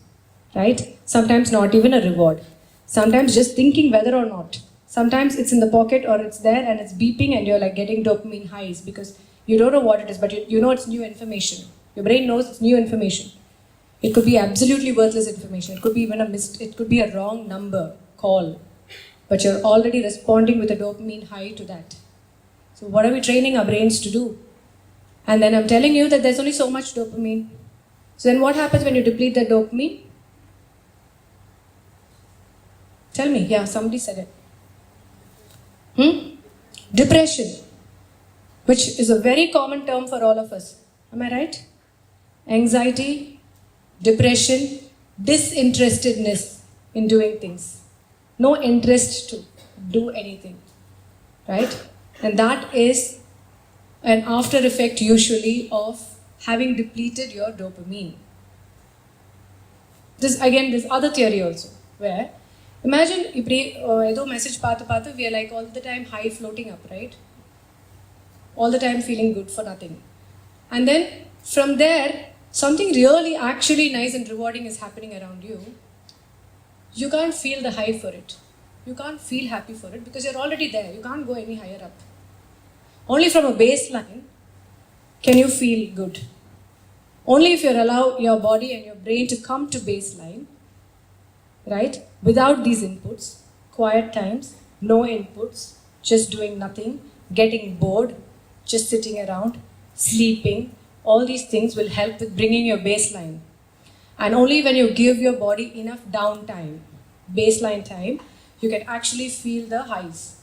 right? Sometimes not even a reward. Sometimes just thinking whether or not. Sometimes it's in the pocket or it's there and it's beeping and you're like getting dopamine highs because you don't know what it is, but you know it's new information. Your brain knows it's new information. It could be absolutely worthless information. It could be even it could be a wrong number call, but you're already responding with a dopamine high to that. So what are we training our brains to do? And then I'm telling you that there's only so much dopamine. So then what happens when you deplete that dopamine? Tell me. Yeah, somebody said it. Depression, which is a very common term for all of us. Am I right? Anxiety, depression, disinterestedness in doing things. No interest to do anything. Right? And that is an after effect usually of having depleted your dopamine. This other theory also, where imagine edo message paathu we are like all the time high floating up, right? All the time feeling good for nothing. And then from there, something really actually nice and rewarding is happening around you. You can't feel the high for it. You can't feel happy for it because you're already there. You can't go any higher up. Only from a baseline can you feel good. Only if you allow your body and your brain to come to baseline, right? Without these inputs, quiet times, no inputs, just doing nothing, getting bored, just sitting around, sleeping, all these things will help with bringing your baseline. And only when you give your body enough downtime, baseline time, you can actually feel the highs.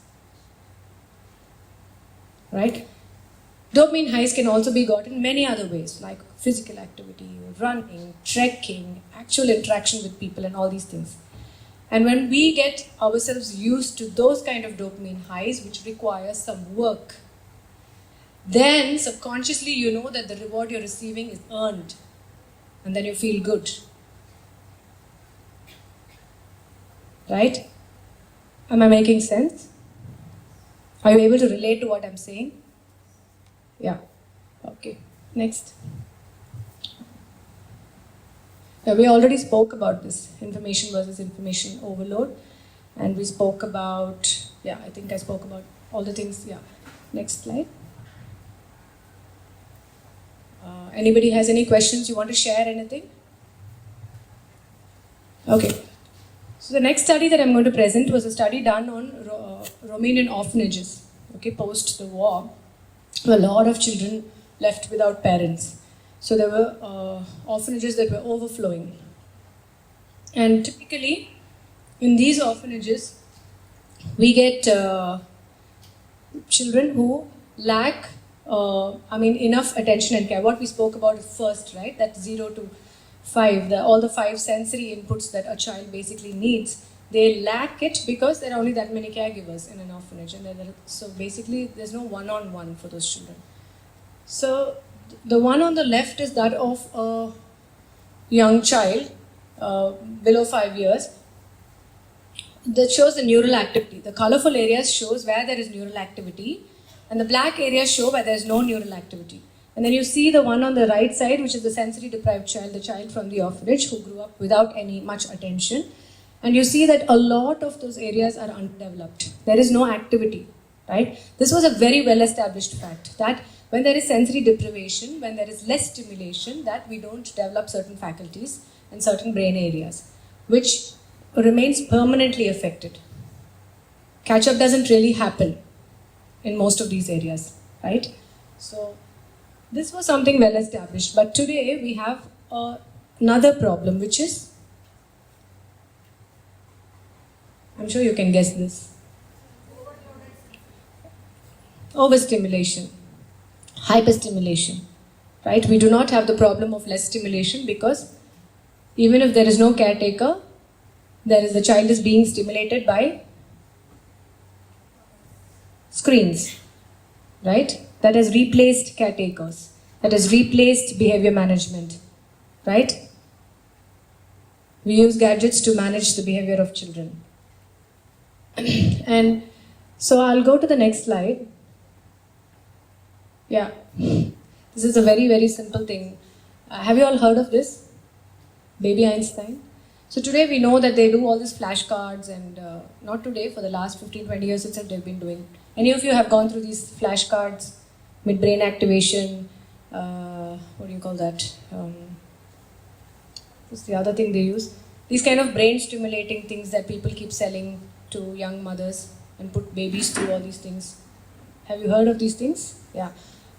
Right? Dopamine highs can also be got in many other ways, like physical activity, running, trekking, actual interaction with people and all these things. And when we get ourselves used to those kind of dopamine highs, which require some work, then subconsciously you know that the reward you're receiving is earned. And then you feel good. Right? Am I making sense? Are you able to relate to what I'm saying? Yeah. Okay. Next. We already spoke about this, information versus information overload. And we spoke about, I think I spoke about all the things. Next slide. Anybody has any questions? You want to share anything? Okay. So the next study that I'm going to present was a study done on Romanian orphanages. Okay, post the war, a lot of children left without parents. So there were orphanages that were overflowing. And typically, in these orphanages, we get children who lack, enough attention and care. What we spoke about first, right? That 0 to 5, all the 5 sensory inputs that a child basically needs, they lack it because there are only that many caregivers in an orphanage. So basically, there's no one-on-one for those children. So the one on the left is that of a young child below 5 years that shows the neural activity. The colorful areas shows where there is neural activity, and the black areas show where there is no neural activity. And then you see the one on the right side, which is the sensory deprived child, the child from the orphanage who grew up without any much attention. And you see that a lot of those areas are undeveloped. There is no activity, right? This was a very well established fact that when there is sensory deprivation, when there is less stimulation, that we don't develop certain faculties and certain brain areas, which remains permanently affected. Catch-up doesn't really happen in most of these areas, right? So this was something well established, but today we have another problem, which is, I'm sure you can guess this. Overstimulation, hyperstimulation, right? We do not have the problem of less stimulation because even if there is no caretaker, the child is being stimulated by screens, right? That has replaced caretakers, that has replaced behavior management, right? We use gadgets to manage the behavior of children. And so I'll go to the next slide. Yeah, this is a very, very simple thing. Have you all heard of this? Baby Einstein? So today we know that they do all these flashcards, and not today, for the last 15-20 years itself they've been doing. Any of you have gone through these flashcards, midbrain activation, what do you call that? What's the other thing they use? These kind of brain stimulating things that people keep selling to young mothers and put babies through all these things. Have you heard of these things? Yeah.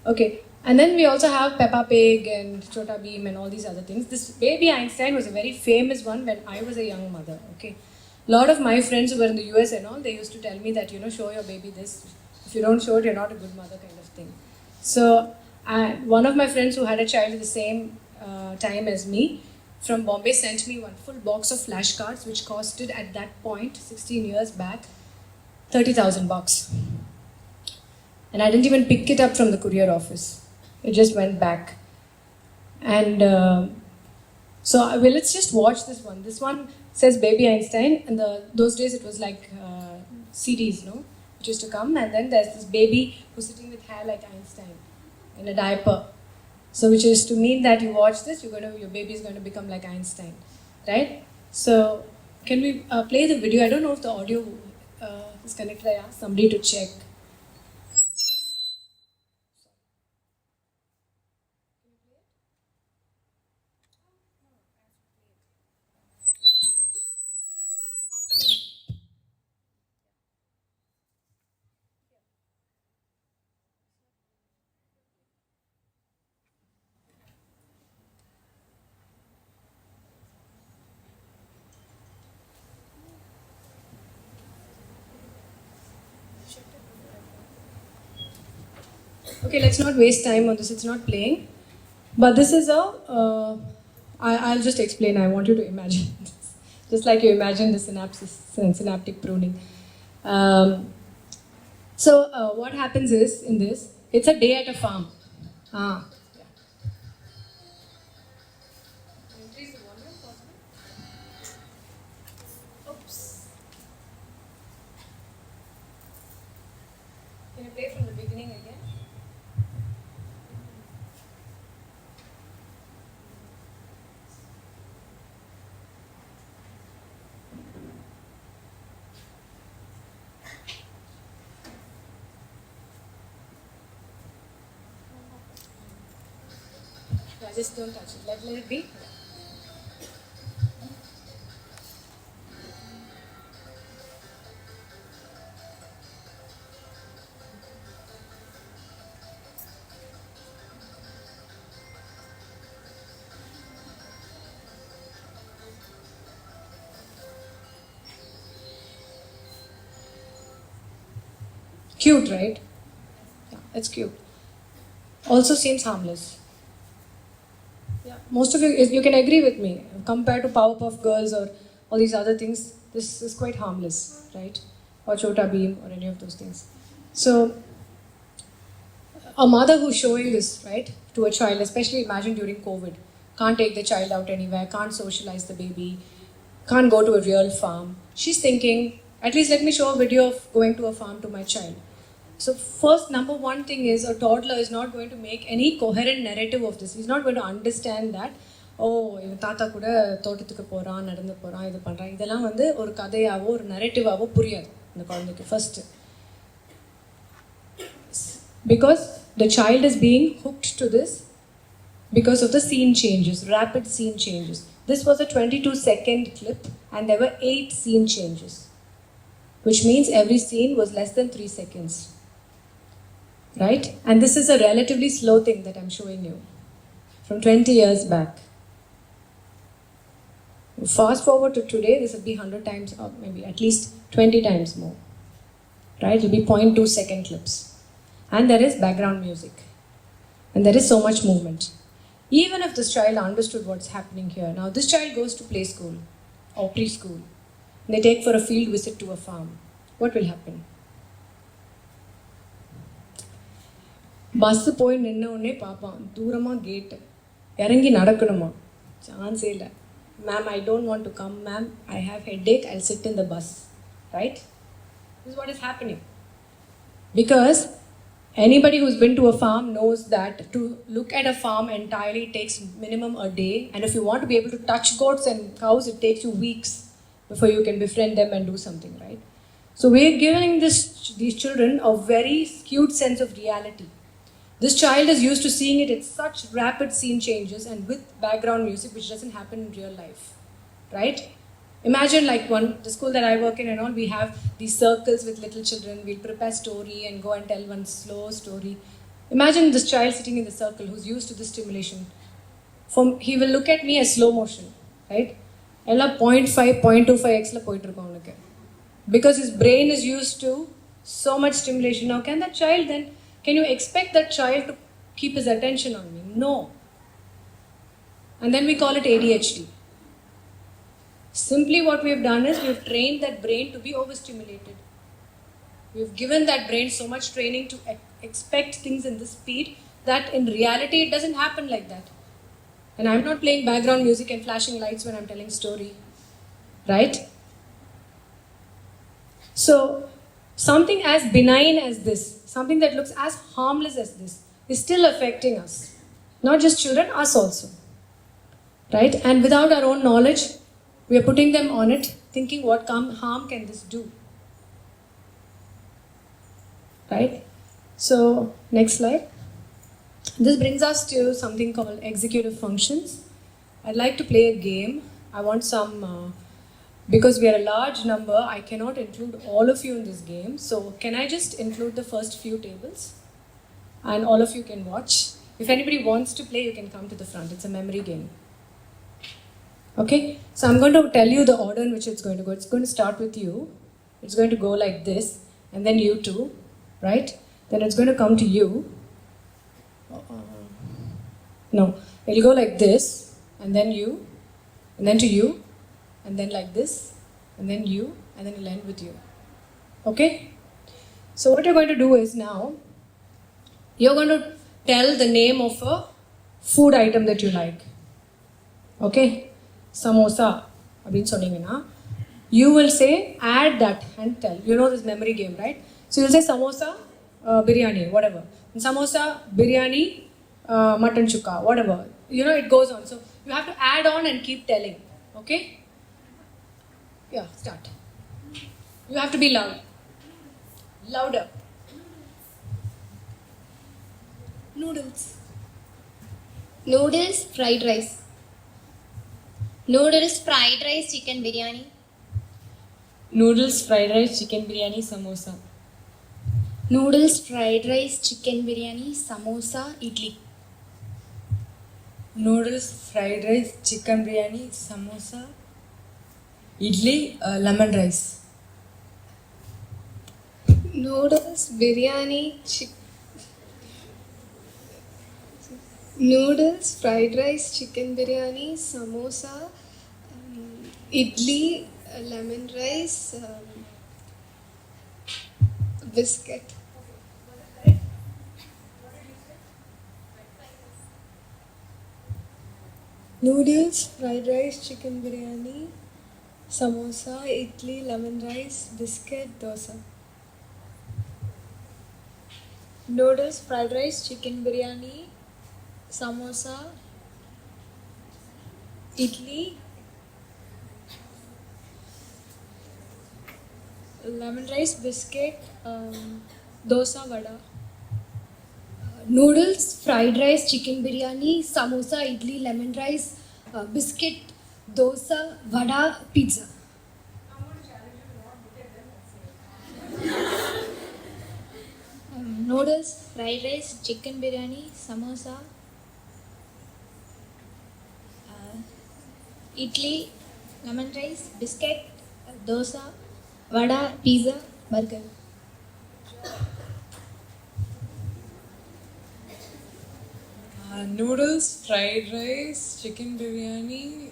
Okay. And then we also have Peppa Pig and Chota Beam and all these other things. This Baby Einstein was a very famous one when I was a young mother. Okay. A lot of my friends who were in the US and all, they used to tell me that, show your baby this. If you don't show it, you're not a good mother, kind of thing. So one of my friends who had a child at the same time as me from Bombay sent me one full box of flashcards, which costed at that point, 16 years back, 30,000 bucks. And I didn't even pick it up from the courier office. It just went back. And let's just watch this one. This one says Baby Einstein, and those days it was like CDs, which used to come, and then there's this baby who's sitting with hair like Einstein in a diaper. So which is to mean that you watch this, your baby is going to become like Einstein, right? So can we play the video? I don't know if the audio is connected. I asked somebody to check. Okay, let's not waste time on this. It's not playing. But this is I'll just explain. I want you to imagine this. Just like you imagine the synapses and synaptic pruning. What happens is, in this, it's a day at a farm. Oops. Can you play from the beginning again? just don't touch it. Let it be. Cute, right? Yeah, it's cute. Also seems harmless. Yeah, most of you can agree with me. Compared to Powerpuff Girls or all these other things, this is quite harmless, right? Or Chota Beam or any of those things. So, a mother who's showing this, right, to a child, especially imagine during COVID, can't take the child out anywhere, can't socialize the baby, can't go to a real farm. She's thinking, at least let me show a video of going to a farm to my child. So first, number one thing is a toddler is not going to make any coherent narrative of this. He's not going to understand that, oh, இவன் தாத்தா கூட தோட்டத்துக்கு போகிறான் நடந்து போகிறான் இது பண்ணுறான் இதெல்லாம் வந்து ஒரு கதையாவோ ஒரு நரேட்டிவாவோ புரியாது இந்த குழந்தைக்கு first. Because the child is being hooked to this because of the scene changes, rapid scene changes. This was a 22-second clip and there were 8 scene changes, which means every scene was less than 3 seconds. Right? And this is a relatively slow thing that I'm showing you from 20 years back. Fast forward to today, this will be 100 times or maybe at least 20 times more. Right? It will be 0.2 second clips. And there is background music. And there is so much movement. Even if this child understood what's happening here. Now this child goes to play school or preschool. And they take for a field visit to a farm. What will happen? Bus போய் நின்ன உடனே பார்ப்பான் தூரமாக கேட்டு இறங்கி நடக்கணுமா சான்ஸே இல்லை. Ma'am I don't want to come ma'am I have headache I sit in the bus right. This what is happening because anybody who's been to a farm knows that to look at a farm entirely takes minimum a day, and if you want to be able to touch goats and cows it takes you weeks before you can befriend them and do something, right? So we're giving these children a very skewed sense of reality. This child is used to seeing it at such rapid scene changes and with background music, which doesn't happen in real life, right? Imagine like the school that I work in and all, we have these circles with little children. We'll prepare story and go and tell one slow story. Imagine this child sitting in the circle who's used to this stimulation. He will look at me as slow motion, right? Ella 0.5, 0.25x la poitu irukum avunukku. Because his brain is used to so much stimulation. Now can you expect that child to keep his attention on me? No. And then we call it ADHD. Simply what we have done is we have trained that brain to be overstimulated. We have given that brain so much training to expect things in this speed that in reality it doesn't happen like that. And I'm not playing background music and flashing lights when I'm telling a story. Right? So, something as benign as this, something that looks as harmless as this, is still affecting us. Not just children, us also. Right? And without our own knowledge, we are putting them on it, thinking what harm can this do? Right? So, next slide. This brings us to something called executive functions. I'd like to play a game. I want some, because we are a large number, I cannot include all of you in this game. So, can I just include the first few tables? And all of you can watch. If anybody wants to play, you can come to the front. It's a memory game. Okay, so I'm going to tell you the order in which it's going to go. It's going to start with you. It's going to go like this, and then you two, right? Then it's going to come to you. No, it'll go like this, and then you, and then to you, and then like this, and then you, and then it'll end with you. Okay? So what you're going to do is now, you're going to tell the name of a food item that you like. Okay? Samosa, you will say add that and tell. You know this memory game, right? So you'll say samosa, biryani, whatever. And samosa, biryani, mutton chukka, whatever. You know, it goes on. So you have to add on and keep telling. Okay? Yeah, start. You have to be loud. Louder. Noodles. Noodles, fried rice. Noodles, fried rice, chicken biryani. Noodles, fried rice, chicken biryani, samosa. Noodles, fried rice, chicken biryani, samosa, idli. Noodles, fried rice, chicken biryani, samosa, idli, lemon rice. Noodles, biryani, noodles, fried rice, chicken biryani, samosa, idli, lemon rice, biscuit. Noodles, fried rice, chicken biryani, samosa, idli, lemon rice, biscuit, dosa. Noodles, fried rice, chicken biryani, samosa, idli, lemon rice, biscuit, dosa, vada. Noodles, fried rice, chicken biryani, samosa, idli, lemon rice, biscuit, dosa, vada, pizza. Noodles, fried rice, chicken biryani, samosa, idli, lemon rice, biscuit, dosa, vada, pizza, burger. Noodles, fried rice, chicken biryani,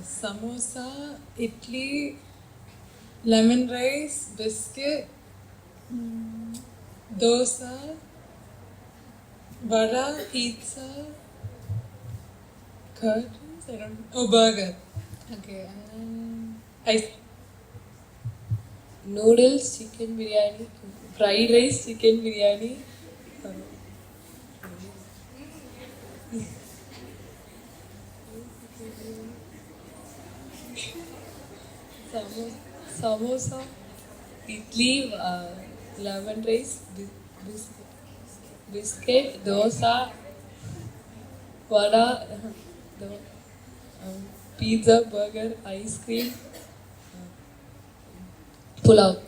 samosa, idli, lemon rice, biscuit, dosa, vada, pizza, curtains, I don't know. Oh, burger. Okay, and ice. Noodles, chicken biryani, fried rice, chicken biryani. Samosa, idli, lemon rice, biscuit, dosa, vada, pizza, burger, ice cream, pulao.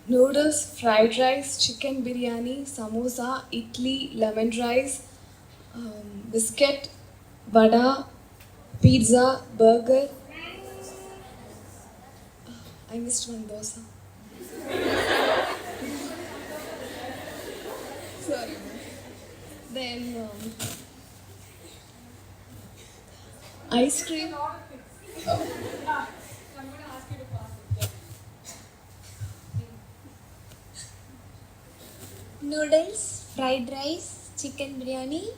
Noodles, fried rice, chicken biryani, samosa, idli, lemon rice, biscuit, vada, pizza, burger. I missed one dosa. Sorry. Then ice cream. Noodles, fried rice, chicken biryani,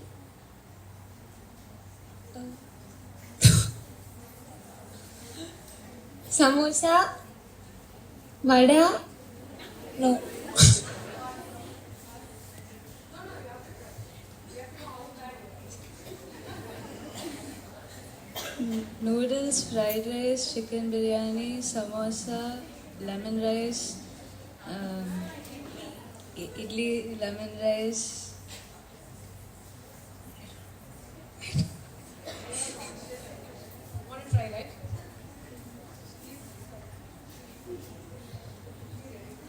samosa, vada, no. Noodles, fried rice, chicken biryani, samosa, lemon rice, idli, lemon rice. Want to try, right?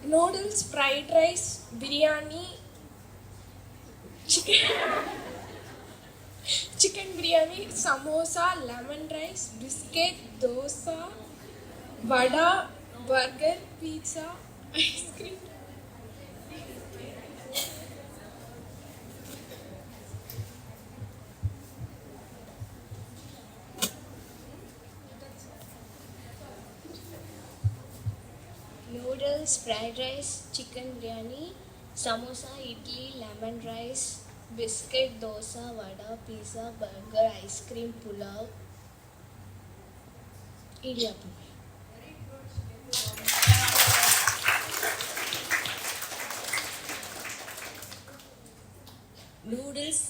Noodles, fried rice, biryani, chicken biryani, samosa, lemon rice, biscuit, dosa, vada, burger, pizza, ice cream. Noodles, fried rice, chicken biryani, samosa, idli, lemon rice, biscuit, dosa, vada, pizza, burger, ice cream, pulao, idiyappam. Noodles,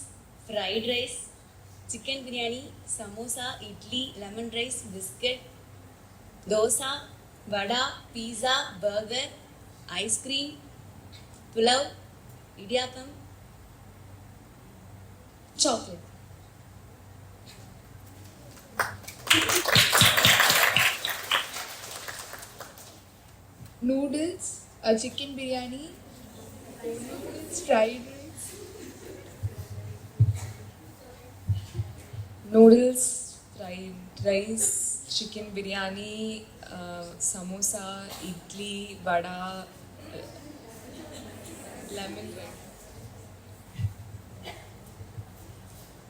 fried rice, chicken biryani, samosa, idli, lemon rice, biscuit, dosa, vada, pizza, burger, ice cream, pulao, idiyappam, chocolate. Noodles, a chicken biryani, noodles, fried rice. Noodles, fried rice, chicken biryani, samosa, idli, vada, lemon rice.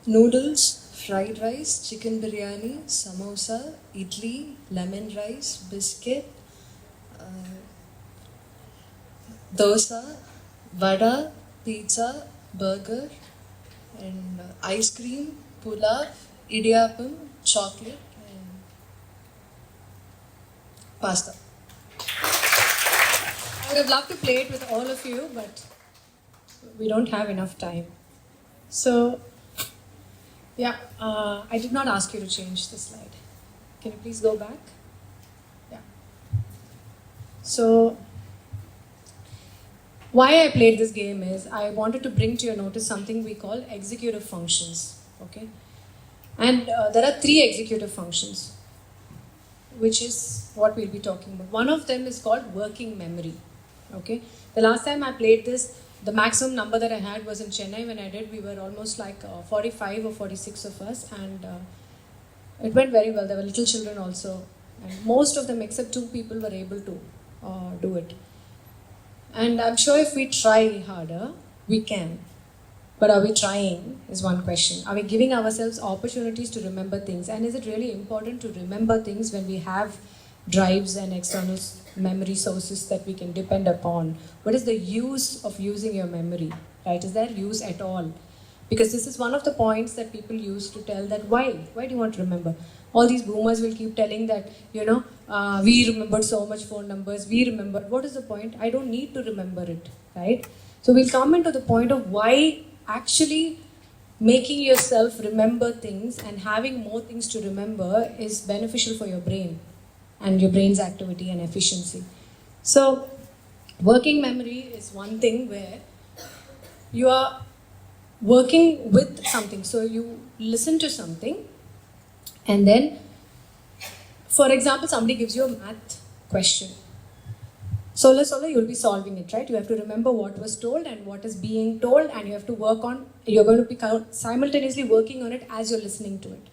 Noodles, fried rice, chicken biryani, samosa, idli, lemon rice, biscuit, dosa, vada, pizza, burger, and ice cream, pulav, idiyappam, chocolate, and pasta. I would have loved to play it with all of you, but we don't have enough time. So, yeah, I did not ask you to change the slide. Can you please go back? Yeah. So, why I played this game is I wanted to bring to your notice something we call executive functions. Okay, and there are 3 executive functions, which is what we'll be talking about. One of them is called working memory. Okay, the last time I played this, the maximum number that I had was in Chennai. When I did, we were almost like 45 or 46 of us, and it went very well. There were little children also, and most of them, except 2 people, were able to do it. And I'm sure if we try harder, we can. But are we trying is one question. Are we giving ourselves opportunities to remember things? And is it really important to remember things when we have drives and external memory sources that we can depend upon? What is the use of using your memory? Right? Is there use at all? Because this is one of the points that people use to tell that why do you want to remember? All these boomers will keep telling that, we remembered so much phone numbers, we remembered. What is the point? I don't need to remember it, right? So we'll come into the point of why actually making yourself remember things and having more things to remember is beneficial for your brain and your brain's activity and efficiency. So working memory is one thing where you are working with something. So you listen to something, and then, for example, somebody gives you a math question. Solar, you'll be solving it, right? You have to remember what was told and what is being told, and you have to work on, you're going to be simultaneously working on it as you're listening to it.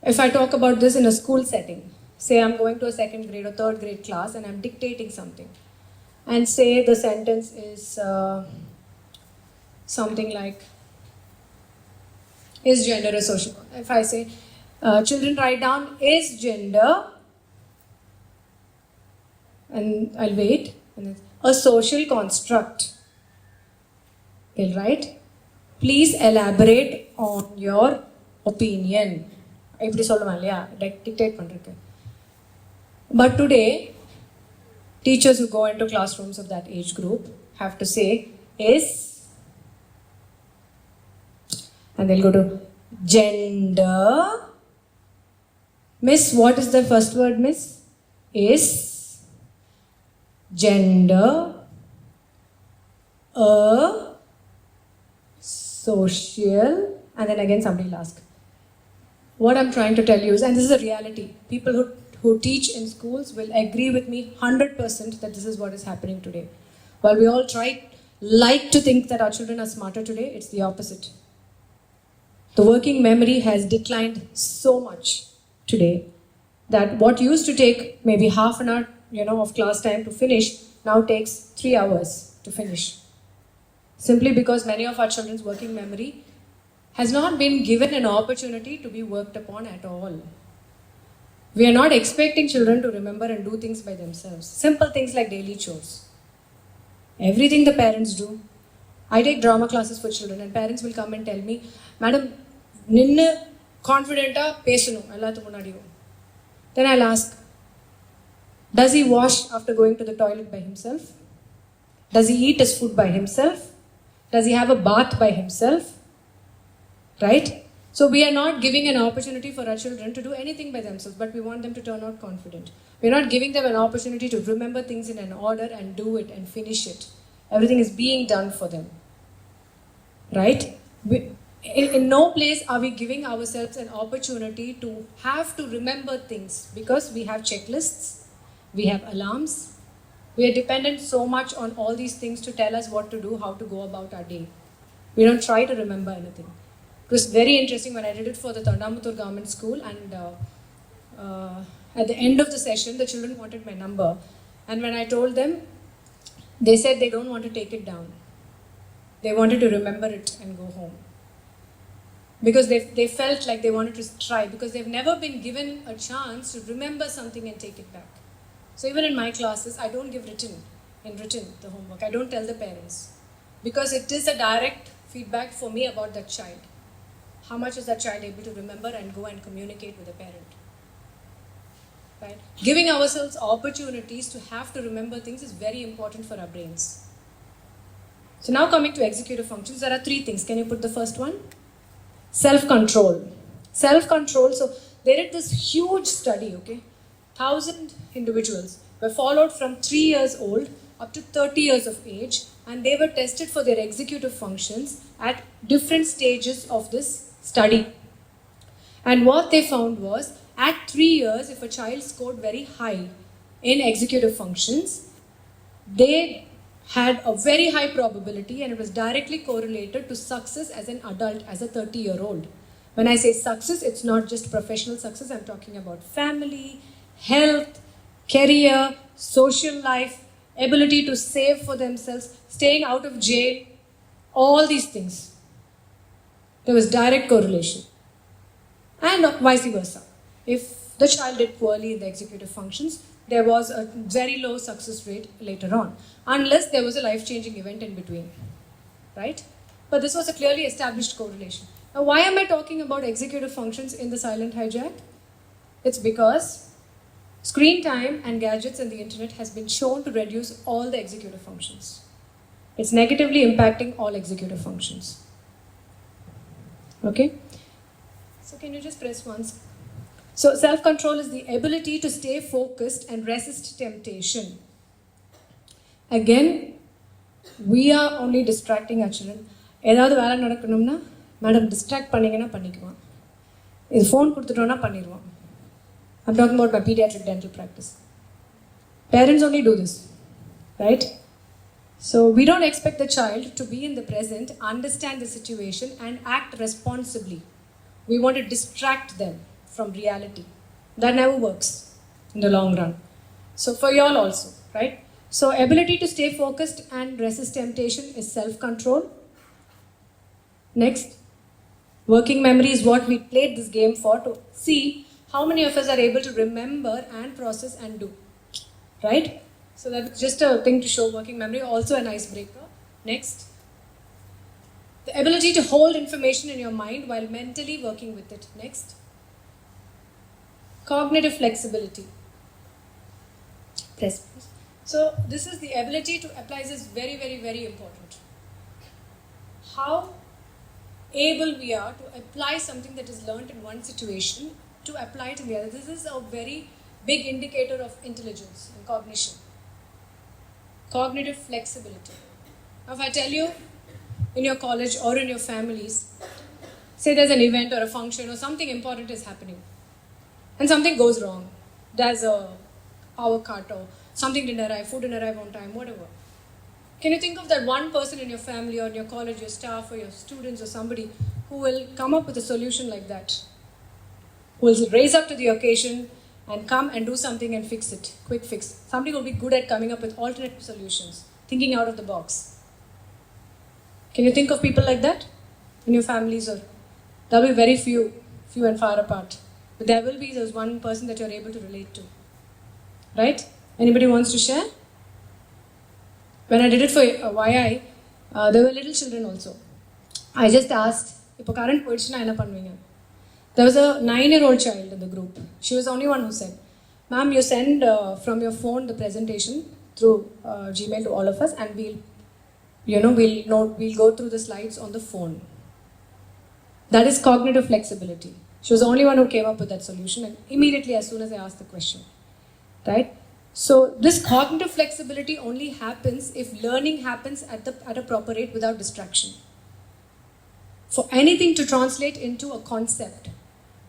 If I talk about this in a school setting, say I'm going to a 2nd grade or 3rd grade class and I'm dictating something, and say the sentence is something like, is gender a social construct? If I say, children write down, is gender, and I'll wait, and it's a social construct. They'll write, please elaborate on your opinion. Every dictate pandrukku. But today, teachers who go into classrooms of that age group have to say, is, and they'll go to gender. Miss, what is the first word, miss? Is gender a social, and then again somebody will ask. What I'm trying to tell you is, and this is a reality, people who teach in schools will agree with me 100% that this is what is happening today. While we all like to think that our children are smarter today, it's the opposite. The working memory has declined so much today that what used to take maybe half an hour, of class time to finish, now takes 3 hours to finish. Simply because many of our children's working memory has not been given an opportunity to be worked upon at all. We are not expecting children to remember and do things by themselves. Simple things like daily chores. Everything the parents do. I take drama classes for children, and parents will come and tell me, Madam, ninnu confident-a pesanu ellathu munadiyo. Then I'll ask, does he wash after going to the toilet by himself? Does he eat his food by himself? Does he have a bath by himself? Right? So we are not giving an opportunity for our children to do anything by themselves, but we want them to turn out confident. We're not giving them an opportunity to remember things in an order and do it and finish it. Everything is being done for them. Right? in no place are we giving ourselves an opportunity to have to remember things, because we have checklists, we have alarms, we are dependent so much on all these things to tell us what to do, how to go about our day. We don't try to remember anything. It was very interesting when I did it for the Tondamuthur Government School, and at the end of the session, the children wanted my number. And when I told them, they said they don't want to take it down. They wanted to remember it and go home. Because they felt like they wanted to try, because they've never been given a chance to remember something and take it back. So even in my classes, I don't give written the homework. I don't tell the parents. Because it is a direct feedback for me about that child. How much is that child able to remember and go and communicate with a parent? Right? Giving ourselves opportunities to have to remember things is very important for our brains. So now coming to executive functions, there are 3 things. Can you put the first one? Self-control. Self-control, so they did this huge study, okay? 1,000 individuals were followed from 3 years old up to 30 years of age, and they were tested for their executive functions at different stages of this study. And what they found was, at 3 years, if a child scored very high in executive functions, they had a very high probability, and it was directly correlated to success as an adult, as a 30-year-old. When I say success, it's not just professional success, I'm talking about family, health, career, social life, ability to save for themselves, staying out of jail, all these things. There was direct correlation. And vice versa. If the child did poorly in the executive functions, there was a very low success rate later on, unless there was a life-changing event in between, right? But this was a clearly established correlation. Now, why am I talking about executive functions in the silent hijack? It's because screen time and gadgets and the internet has been shown to reduce all the executive functions. It's negatively impacting all executive functions. Okay? So can you just press once? So self-control is the ability to stay focused and resist temptation. Again, we are only distracting our children. ஏதாவது வேலை நடக்கணும்னா madam distract பண்ணிங்கன்னா பண்ணிக்குவான். இது phone கொடுத்துட்டோன்னா பண்ணிடுவான். I'm talking about my pediatric dental practice. Parents only do this, right? So we don't expect the child to be in the present, understand the situation and act responsibly. We want to distract them from reality. That never works in the long run. So for y'all also, right? So ability to stay focused and resist temptation is self-control. Next, working memory is what we played this game for, to see how many of us are able to remember and process and do, right? So that's just a thing to show working memory, also an icebreaker. Next, the ability to hold information in your mind while mentally working with it. Next, cognitive flexibility. Press. So this is the ability to apply. This is very, very, very important. How able we are to apply something that is learned in one situation to apply it in the other. This is a very big indicator of intelligence and cognition. Cognitive flexibility. Now if I tell you in your college or in your families, say there's an event or a function or something important is happening and something goes wrong. There's a power cut or something didn't arrive, food didn't arrive on time, whatever. Can you think of that one person in your family or in your college, your staff or your students or somebody who will come up with a solution like that? Who will raise up to the occasion and come and do something and fix it, quick fix. Somebody will be good at coming up with alternative solutions, thinking out of the box. Can you think of people like that in your families? Or there will be very few and far apart. But there will be this one person that you're able to relate to. Right? Anybody wants to share? When I did it for YI, there were little children also. I just asked, "Ipo current poichna enna pannuvinga?" There was a 9-year-old child in the group. She was the only one who said, "Ma'am, you send from your phone the presentation through Gmail to all of us, and we'll go through the slides on the phone." That is cognitive flexibility. She was the only one who came up with that solution, and immediately as soon as I asked the question, right? So this cognitive flexibility only happens if learning happens at a proper rate without distraction. For anything to translate into a concept,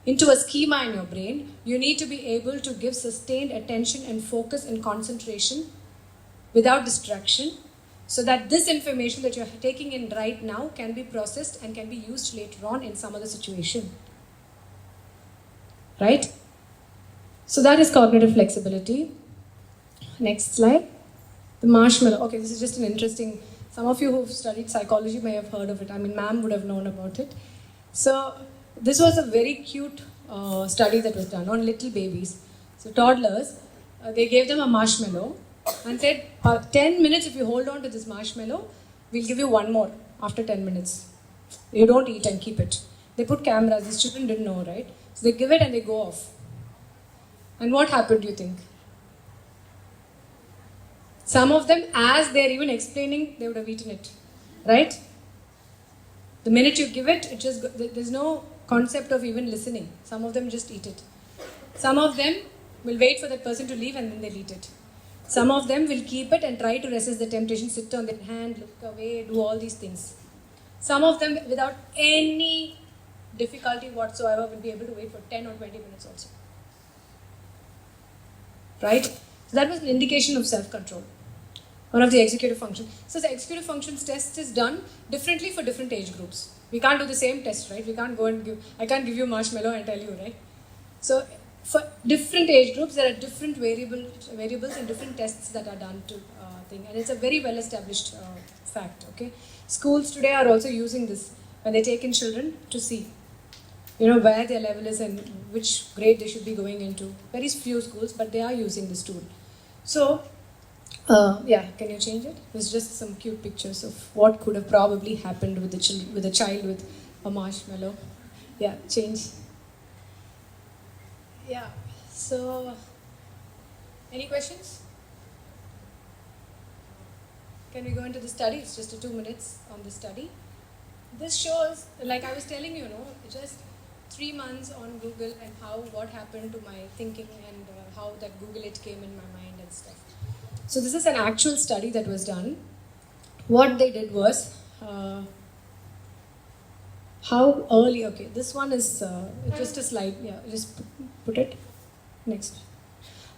into a schema in your brain, you need to be able to give sustained attention and focus and concentration without distraction, so that this information that you're taking in right now can be processed and can be used later on in some other situation. Right? So that is cognitive flexibility. Next slide. The marshmallow. Okay, this is just an interesting, some of you who've studied psychology may have heard of it. I mean, ma'am would have known about it. So this was a very cute study that was done on little babies. So toddlers, they gave them a marshmallow and said, 10 minutes if you hold on to this marshmallow, we'll give you one more after 10 minutes. You don't eat and keep it. They put cameras, these children didn't know, right? So they give it and they go off. And what happened, do you think? Some of them, as they're even explaining, they would have eaten it, right? The minute you give it, there's no concept of even listening. Some of them just eat it. Some of them will wait for that person to leave and then they'll eat it. Some of them will keep it and try to resist the temptation, sit on their hand, look away, do all these things. Some of them, without any difficulty whatsoever, will be able to wait for 10 or 20 minutes also. Right? So that was an indication of self-control. One of the executive functions. So the executive functions test is done differently for different age groups. We can't do the same test, right? We can't go and I can't give you marshmallow and tell you, right? So for different age groups, there are different variables and different tests that are done to thing. And it's a very well-established fact, okay? Schools today are also using this when they take in children to see, where their level is and which grade they should be going into. Very few schools, but they are using this tool. So, can you change it? There's just some cute pictures of what could have probably happened with a child with a marshmallow. Yeah, change. Yeah, so, any questions? Can we go into the study? It's just 2 minutes on the study. This shows, like I was telling you, just 3 months on Google and what happened to my thinking and how that Google it came in my mind and stuff. So this is an actual study that was done. What they did was, how early, okay, this one is just a slide, yeah, just put it, next.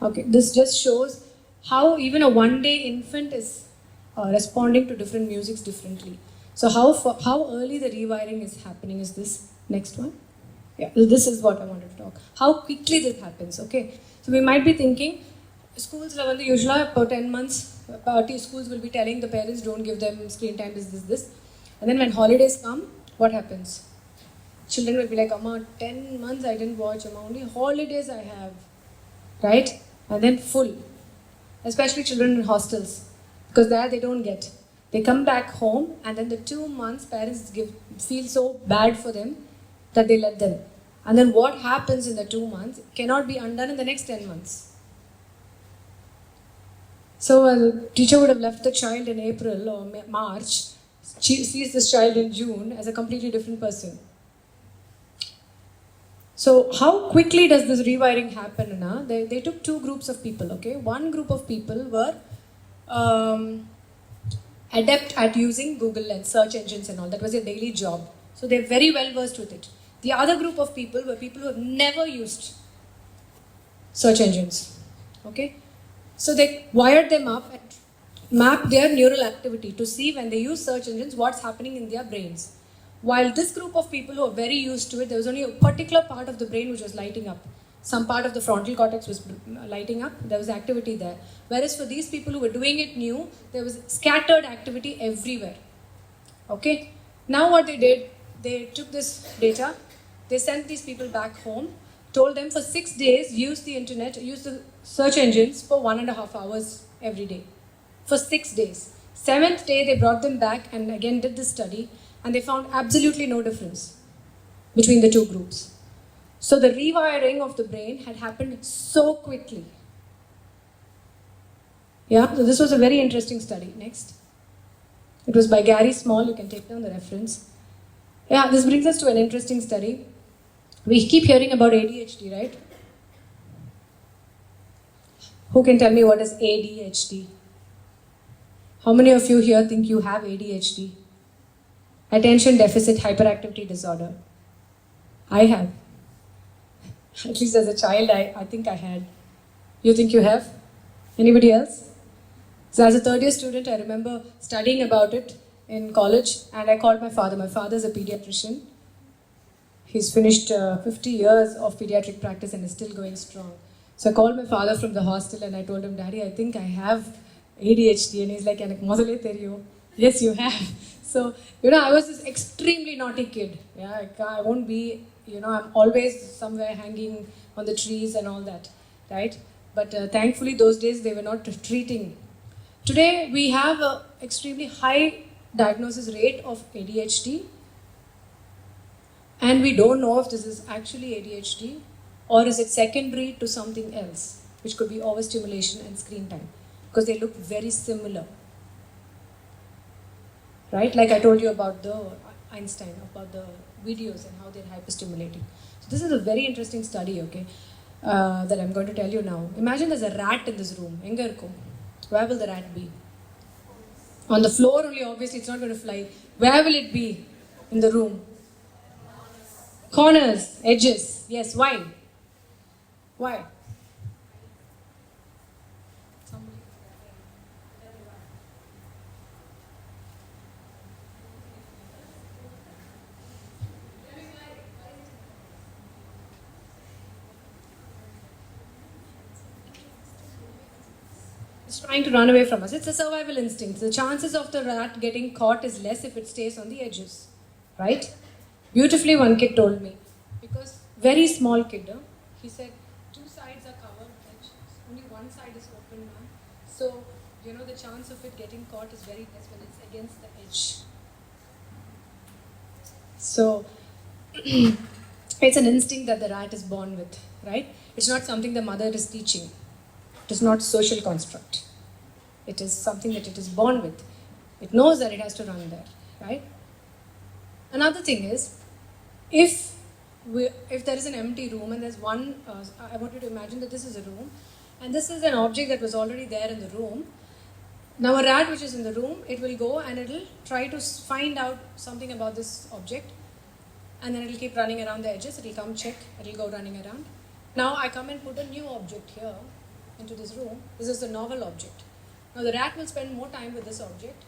Okay, this just shows how even a 1-day infant is responding to different musics differently. So how early the rewiring is happening is this, next one. Yeah, this is what I wanted to talk. How quickly this happens, okay. So we might be thinking, schools usually for 10 months, schools will be telling the parents don't give them screen time, this. And then when holidays come, what happens? Children will be like, Amma, 10 months I didn't watch, Amma, only holidays I have, right? And then full, especially children in hostels, because there they don't get. They come back home and then the 2 months parents feel so bad for them that they let them. And then what happens in the 2 months cannot be undone in the next 10 months. So a teacher would have left the child in April or March, she sees this child in June as a completely different person. So how quickly does this rewiring happen? Anna? They took 2 groups of people, okay? One group of people were adept at using Google and search engines and all. That was their daily job. So they're very well versed with it. The other group of people were people who have never used search engines, okay? So they wired them up and mapped their neural activity to see when they use search engines what's happening in their brains. While this group of people who are very used to it, there was only a particular part of the brain which was lighting up. Some part of the frontal cortex was lighting up, there was activity there. Whereas for these people who were doing it new, there was scattered activity everywhere. Okay? Now what they did, they took this data, they sent these people back home, told them for 6 days, use the internet, use the search engines for 1.5 hours every day. For 6 days. 7th day, they brought them back and again did this study and they found absolutely no difference between the 2 groups. So the rewiring of the brain had happened so quickly. Yeah, so this was a very interesting study. Next. It was by Gary Small, you can take down the reference. Yeah, this brings us to an interesting study. We keep hearing about ADHD, right? Who can tell me what is ADHD? How many of you here think you have ADHD? Attention deficit hyperactivity disorder. I have. At least as a child, I think I had. You think you have? Anybody else? So as a third year student, I remember studying about it in college, and I called my father. My father's a pediatrician. He's finished 50 years of pediatric practice and is still going strong. So I called my father from the hostel and I told him, Daddy, I think I have ADHD. And he's like, yes, you have. So, I was this extremely naughty kid. Yeah, I won't be, I'm always somewhere hanging on the trees and all that, right? But thankfully, those days they were not treating. Today, we have an extremely high diagnosis rate of ADHD. And we don't know if this is actually ADHD or is it secondary to something else, which could be overstimulation and screen time, because they look very similar. Right? Like I told you about the Einstein, about the videos and how they're hyperstimulating. So this is a very interesting study, okay, that I'm going to tell you now. Imagine there's a rat in this room. Where will the rat be? On the floor only, obviously it's not going to fly. Where will it be in the room? Corners, edges. Yes, why? Why? It's trying to run away from us. It's a survival instinct. The chances of the rat getting caught is less if it stays on the edges, right? Beautifully, one kid told me, because very small kid, he said, two sides are covered, only one side is open now. So, the chance of it getting caught is very less when it's against the edge. So, it's an instinct that the rat is born with, right? It's not something the mother is teaching. It is not social construct. It is something that it is born with. It knows that it has to run there, right? Another thing is, if there is an empty room and there's one, I want you to imagine that this is a room and this is an object that was already there in the room. Now a rat which is in the room, it will go and it will try to find out something about this object, and then it will keep running around the edges. It will come check, it will go running around. Now I come and put a new object here into this room. This is a novel object. Now the rat will spend more time with this object,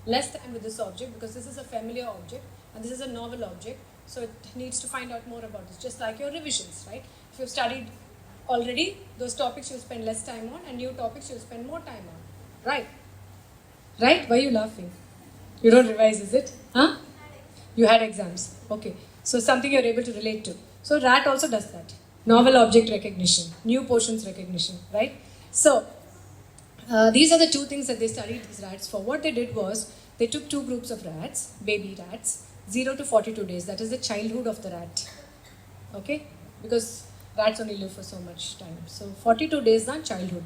less time with this object, because this is a familiar object and this is a novel object. So it needs to find out more about this, just like your revisions, right? If you've studied already, those topics you'll spend less time on, and new topics you'll spend more time on, right? Right? Why are you laughing? You don't revise, is it? Huh? You had exams. Okay. So something you're able to relate to. So rat also does that. Novel object recognition, new portions recognition, right? So these are the two things that they studied these rats for. What they did was, they took two groups of rats, baby rats, 0 to 42 days. That is the childhood of the rat. Okay? Because rats only live for so much time. So 42 days is childhood.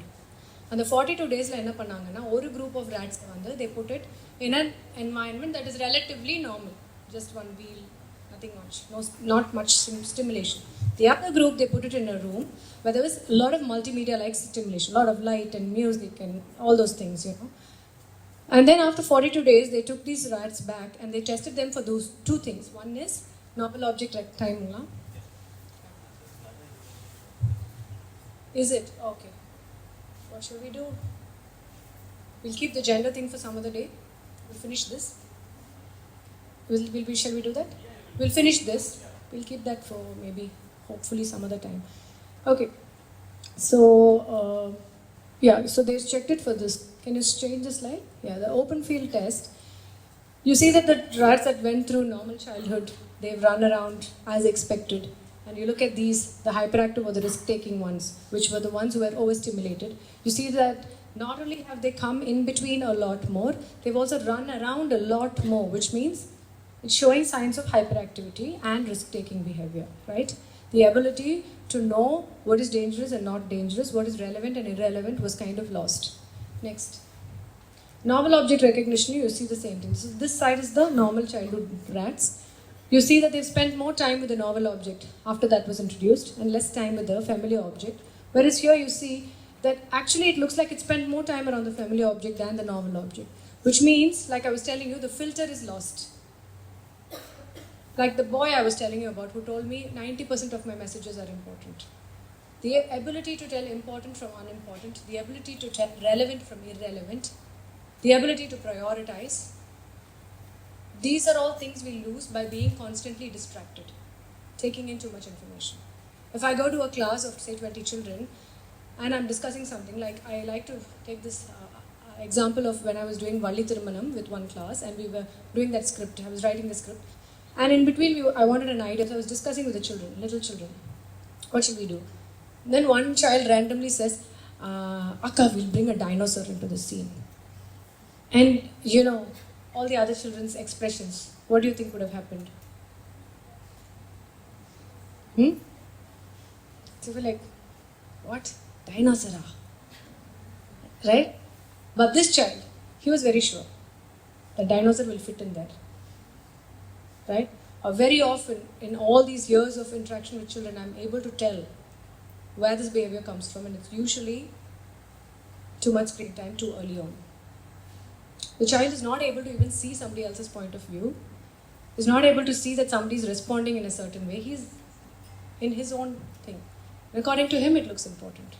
And the 42 days, one group of rats, they put it in an environment that is relatively normal. Just one wheel, nothing much, not much stimulation. The other group, they put it in a room where there was a lot of multimedia-like stimulation, a lot of light and music and all those things, And then after 42 days, they took these rats back and they tested them for those two things. One is novel object time. Is it? Okay. What shall we do? We'll keep the gender thing for some other day. We'll finish this. Shall we do that? We'll finish this. We'll keep that for maybe, hopefully some other time. Okay. So, so they checked it for this. Can you change the slide? Yeah, the open field test. You see that the rats that went through normal childhood, they've run around as expected. And you look at these, the hyperactive or the risk-taking ones, which were the ones who were overstimulated. You see that not only have they come in between a lot more, they've also run around a lot more, which means it's showing signs of hyperactivity and risk-taking behavior, right? The ability to know what is dangerous and not dangerous, what is relevant and irrelevant was kind of lost. Next. Novel object recognition, you see the same thing. So this side is the normal childhood rats. You see that they've spent more time with the novel object after that was introduced and less time with the familiar object. Whereas here you see that actually it looks like it spent more time around the familiar object than the novel object. Which means, like I was telling you, the filter is lost. Like the boy I was telling you about who told me 90% of my messages are important. The ability to tell important from unimportant, the ability to tell relevant from irrelevant, the ability to prioritize. These are all things we lose by being constantly distracted, taking in too much information. If I go to a class of say 20 children and I'm discussing something, like I like to take this example of when I was doing Valli Thirumanam with one class and we were doing that script, I was writing the script. And in between, I wanted an idea, so I was discussing with the children, little children. What should we do? Then one child randomly says, Akka, we'll bring a dinosaur into the scene. And you know, all the other children's expressions, what do you think would have happened? So we're like, what? Dinosaur? Right? But this child, he was very sure that dinosaur will fit in there. Right? Very often, in all these years of interaction with children, I'm able to tell where this behavior comes from, and it's usually too much screen time too early on. The child is not able to even see somebody else's point of view, is not able to see that somebody is responding in a certain way. He's in his own thing. And according to him, it looks important.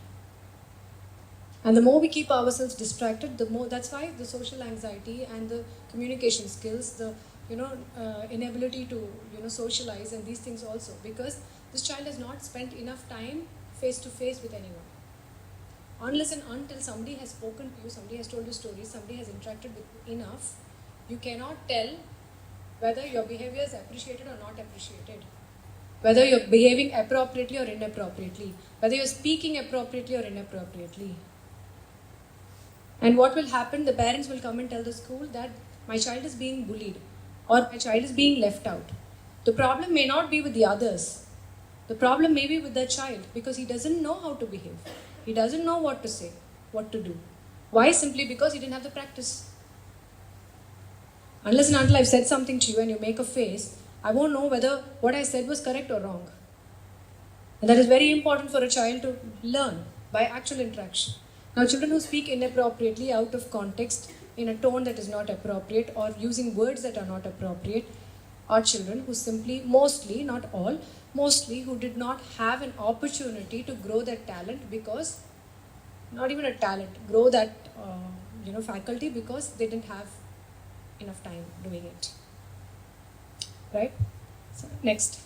And the more we keep ourselves distracted, the more, that's why the social anxiety and the communication skills, the inability to socialize and these things also, because this child has not spent enough time face to face with anyone. Unless and until somebody has spoken to you, somebody has told you stories, somebody has interacted with you enough, you cannot tell whether your behavior is appreciated or not appreciated, whether you're behaving appropriately or inappropriately, whether you're speaking appropriately or inappropriately. And what will happen? The parents will come and tell the school that my child is being bullied or my child is being left out. The problem may not be with the others. The problem may be with the child, because he doesn't know how to behave. He doesn't know what to say, what to do. Why? Simply because he didn't have the practice. Unless and until I've said something to you and you make a face, I won't know whether what I said was correct or wrong. And that is very important for a child to learn by actual interaction. Now, children who speak inappropriately, out of context, in a tone that is not appropriate, or using words that are not appropriate, are children who simply, mostly, not all, mostly who did not have an opportunity to grow their talent, because, not even a talent, grow that faculty, because they didn't have enough time doing it. Right? So, next.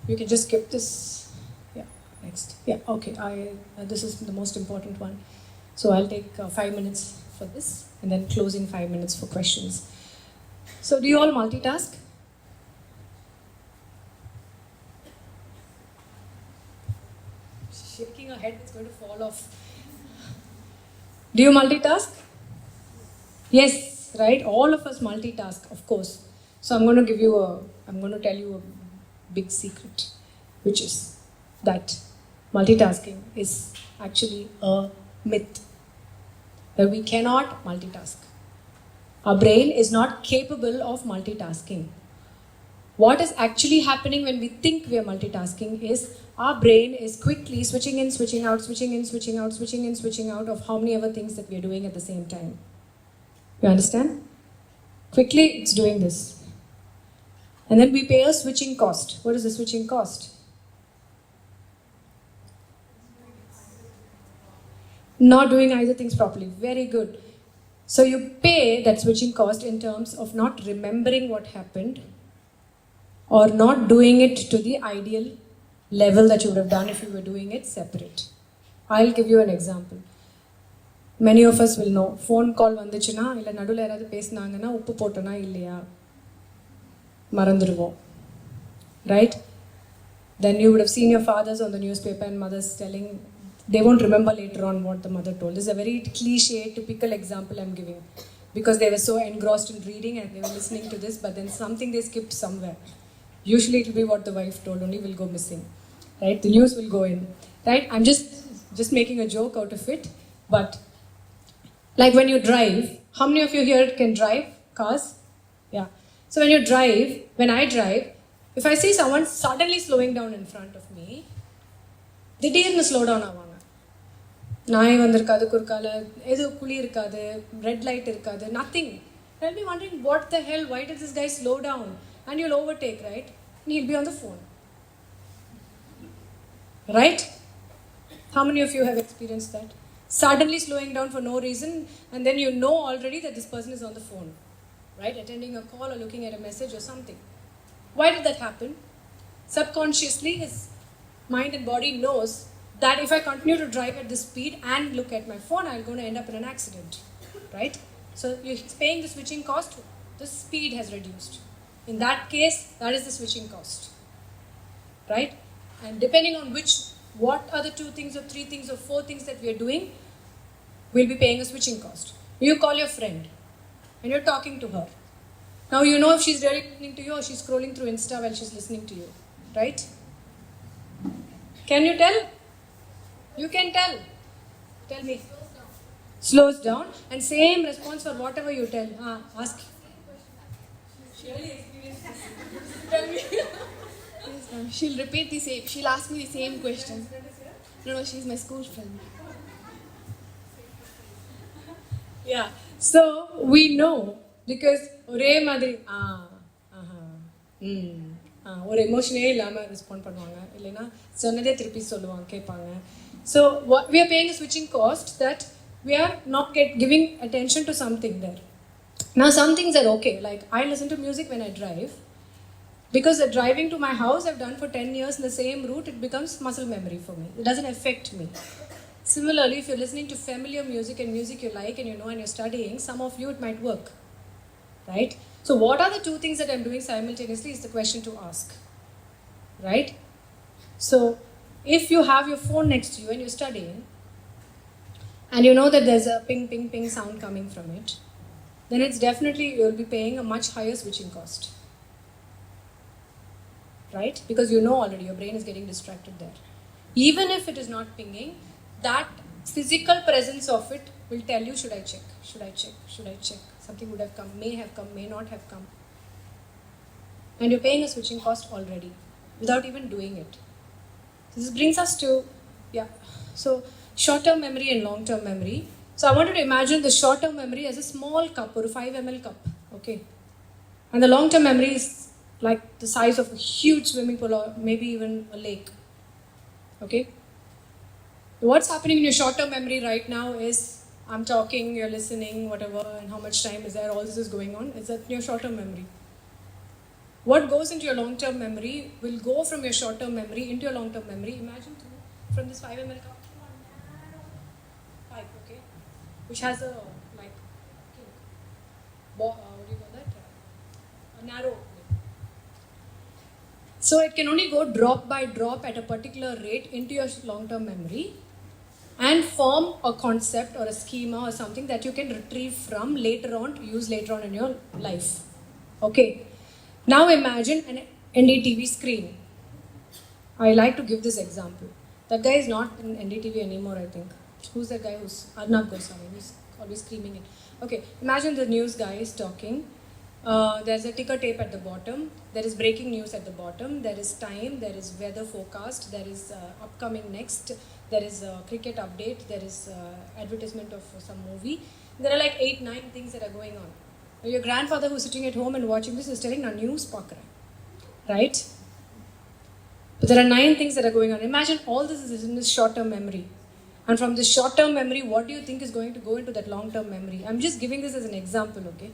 You can just skip this. Yeah, next. Yeah, okay. This is the most important one. So I'll take 5 minutes for this, and then closing 5 minutes for questions. So do you all multitask? Shaking her head, it's going to fall off. Do you multitask? Yes, right? All of us multitask, of course. So I'm going to tell you a big secret, which is that multitasking is actually a myth. That we cannot multitask. Our brain is not capable of multitasking. What is actually happening when we think we are multitasking is our brain is quickly switching in, switching out, switching in, switching out, switching in, switching out of how many other things that we are doing at the same time. You understand? Quickly, it's doing this. And then we pay a switching cost. What is the switching cost? Not doing either things properly. Very good. So you pay that switching cost in terms of not remembering what happened, or not doing it to the ideal level that you would have done if you were doing it separate. I'll give you an example. Many of us will know. Phone call vanduchuna illa nadula yaradhu pesnaangana uppu potana illaya marandiruvom. Right? Then you would have seen your fathers on the newspaper and mothers telling, they won't remember later on what the mother told. This is a very cliche, typical example I'm giving, because they were so engrossed in reading and they were listening to this, but then something they skipped somewhere. Usually it will be what the wife told, only will go missing. Right? The news will go in. Right? I'm just making a joke out of it, but like when you drive, how many of you here can drive cars? Yeah. So when you drive, when I drive, if I see someone suddenly slowing down in front of me, திடீர்னு slow down ஆவாங்க. நாய் வந்திருக்காது, குறுக்கால எது குழி இருக்காது, red light இருக்காது, nothing. I'll be wondering, what the hell, why did this guy slow down? And you'll overtake, right? And he'll be on the phone. Right? How many of you have experienced that? Suddenly slowing down for no reason, and then you know already that this person is on the phone. Right? Attending a call or looking at a message or something. Why did that happen? Subconsciously, his mind and body knows that if I continue to drive at this speed and look at my phone, I'm going to end up in an accident. Right? So he's paying the switching cost. The speed has reduced. In that case, that is the switching cost. Right? And depending on what are the 2 things or 3 things or 4 things that we are doing, we'll be paying a switching cost. You call your friend and you're talking to her. Now you know if she's really listening to you or she's scrolling through Insta while she's listening to you. Right? Can you tell? You can tell. Tell me. Slows down. And same response for whatever you tell. Ask. She really experienced this. Tell me. Yes, ma'am. She'll repeat the same. She'll ask me the same question. No, she's my school friend. Yeah. So we know because ஒரே மாதிரி ஒரு எமோஷனே இல்லாமல் respond பண்ணுவாங்க இல்லைன்னா சொன்னதே திருப்பி சொல்லுவாங்க கேட்பாங்க. So what we are paying a switching cost that we are not giving attention to something there. Now some things are okay, like I listen to music when I drive because the driving to my house I've done for 10 years in the same route, it becomes muscle memory for me. It doesn't affect me. Similarly, if you're listening to familiar music and music you like and you know and you're studying, some of you it might work. Right? So what are the 2 things that I'm doing simultaneously is the question to ask. Right? So if you have your phone next to you and you're studying and you know that there's a ping, ping, ping sound coming from it, then it's definitely you'll be paying a much higher switching cost. Right? Because you know already your brain is getting distracted there. Even if it is not pinging, that physical presence of it will tell you, should I check? Should I check? Should I check? Something would have come, may not have come. And you're paying a switching cost already without even doing it. So this brings us to, so short-term memory and long-term memory. So I wanted to imagine the short-term memory as a small cup or a 5 ml cup. Okay. And the long-term memory is like the size of a huge swimming pool or maybe even a lake. Okay. What's happening in your short-term memory right now is I'm talking, you're listening, whatever, and how much time is there, all this is going on. Is that your short-term memory? What goes into your long-term memory will go from your short-term memory into your long-term memory. Imagine from this 5 ml cup to a narrow pipe, okay, which has a what do you call that? A narrow opening. So it can only go drop by drop at a particular rate into your long-term memory and form a concept or a schema or something that you can retrieve from later on to use later on in your life. Okay. Now imagine an NDTV screen. I like to give this example. That guy is not in NDTV anymore, I think. Who's that guy who's Arnab Goswami? He's always screaming it. Okay. Imagine the news guy is talking. There's a ticker tape at the bottom. There is breaking news at the bottom. There is time. There is weather forecast. There is upcoming next. There is a cricket update. There is advertisement of some movie. There are like 8-9 things that are going on. Your grandfather who's sitting at home and watching this is telling a news pakra. Right? But there are 9 things that are going on. Imagine all this is in this short-term memory. And from this short-term memory, what do you think is going to go into that long-term memory? I'm just giving this as an example, okay?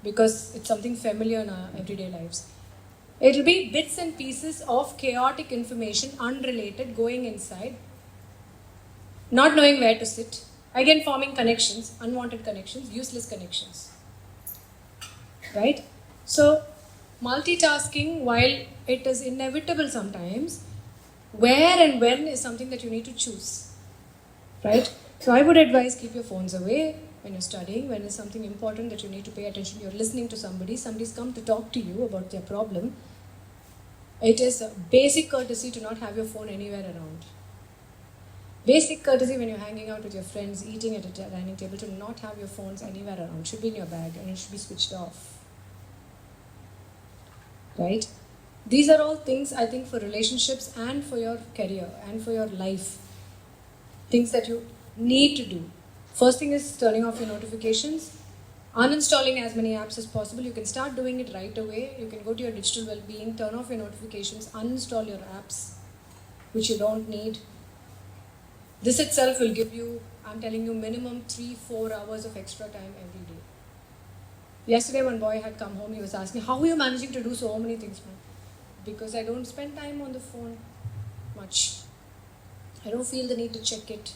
Because it's something familiar in our everyday lives. It will be bits and pieces of chaotic information, unrelated, going inside, not knowing where to sit, again forming connections, unwanted connections, useless connections. Right? So, multitasking, while it is inevitable sometimes, where and when is something that you need to choose. Right? So, I would advise keep your phones away when you're studying, when there's something important that you need to pay attention, you're listening to somebody's come to talk to you about their problem. It is a basic courtesy to not have your phone anywhere around. Basic courtesy when you're hanging out with your friends, eating at a dining table, to not have your phones anywhere around. It should be in your bag and it should be switched off. Right? These are all things I think for relationships and for your career and for your life. Things that you need to do. First thing is turning off your notifications. Uninstalling as many apps as possible. You can start doing it right away. You can go to your digital well-being, turn off your notifications, uninstall your apps which you don't need. This itself will give you, I'm telling you, minimum 3-4 hours of extra time every day. Yesterday one boy had come home, he was asking, how are you managing to do so many things, man? Because I don't spend time on the phone much. I don't feel the need to check it.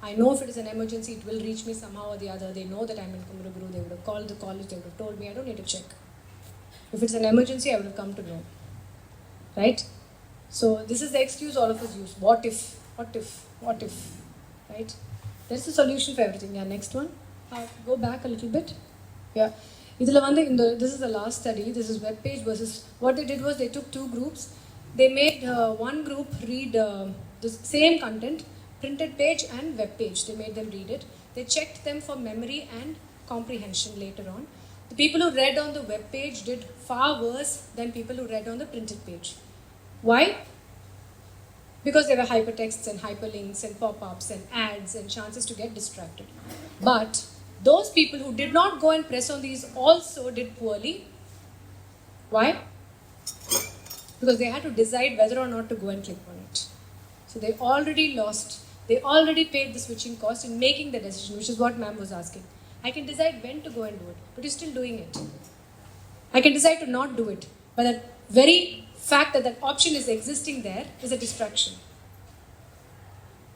I know if it is an emergency, it will reach me somehow or the other. They know that I'm in Kumraguru. They would have called the college. They would have told me. I don't need to check. If it's an emergency, I would have come to know. Right? So this is the excuse all of us use. What if? What if? What if? Right? There's a solution for everything. Yeah, next one. Go back a little bit. Yeah. This is the last study. This is web page versus... What they did was they took 2 groups. They made one group read the same content, printed page and web page. They made them read it. They checked them for memory and comprehension later on. The people who read on the web page did far worse than people who read on the printed page. Why? Because there were hypertexts and hyperlinks and pop-ups and ads and chances to get distracted. But those people who did not go and press on these also did poorly. Why? Because they had to decide whether or not to go and click on it. So they already lost. They already paid the switching cost in making the decision, which is what ma'am was asking. I can decide when to go and do it, but you're still doing it. I can decide to not do it, but that very fact that that option is existing there is a distraction.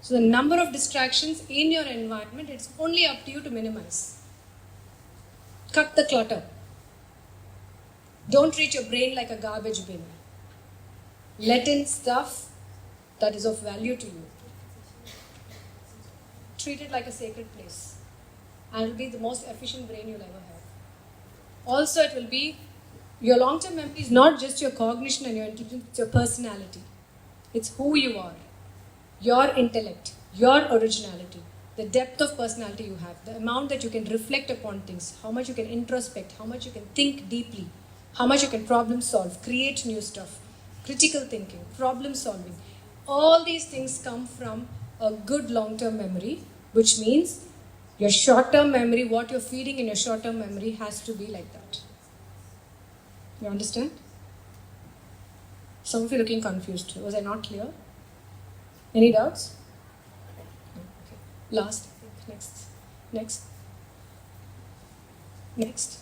So the number of distractions in your environment, it's only up to you to minimize. Cut the clutter. Don't treat your brain like a garbage bin. Let in stuff that is of value to you. Treat it like a sacred place. And it will be the most efficient brain you'll ever have. Also, it will be, your long-term memory is not just your cognition and your intelligence, it's your personality. It's who you are. Your intellect, your originality, the depth of personality you have, the amount that you can reflect upon things, how much you can introspect, how much you can think deeply, how much you can problem solve, create new stuff, critical thinking, problem solving. All these things come from a good long-term memory, which means your short-term memory, what you're feeding in your short-term memory has to be like that. You understand? Some of you are looking confused. Was I not clear? Any doubts? Okay. Last, I think. Next.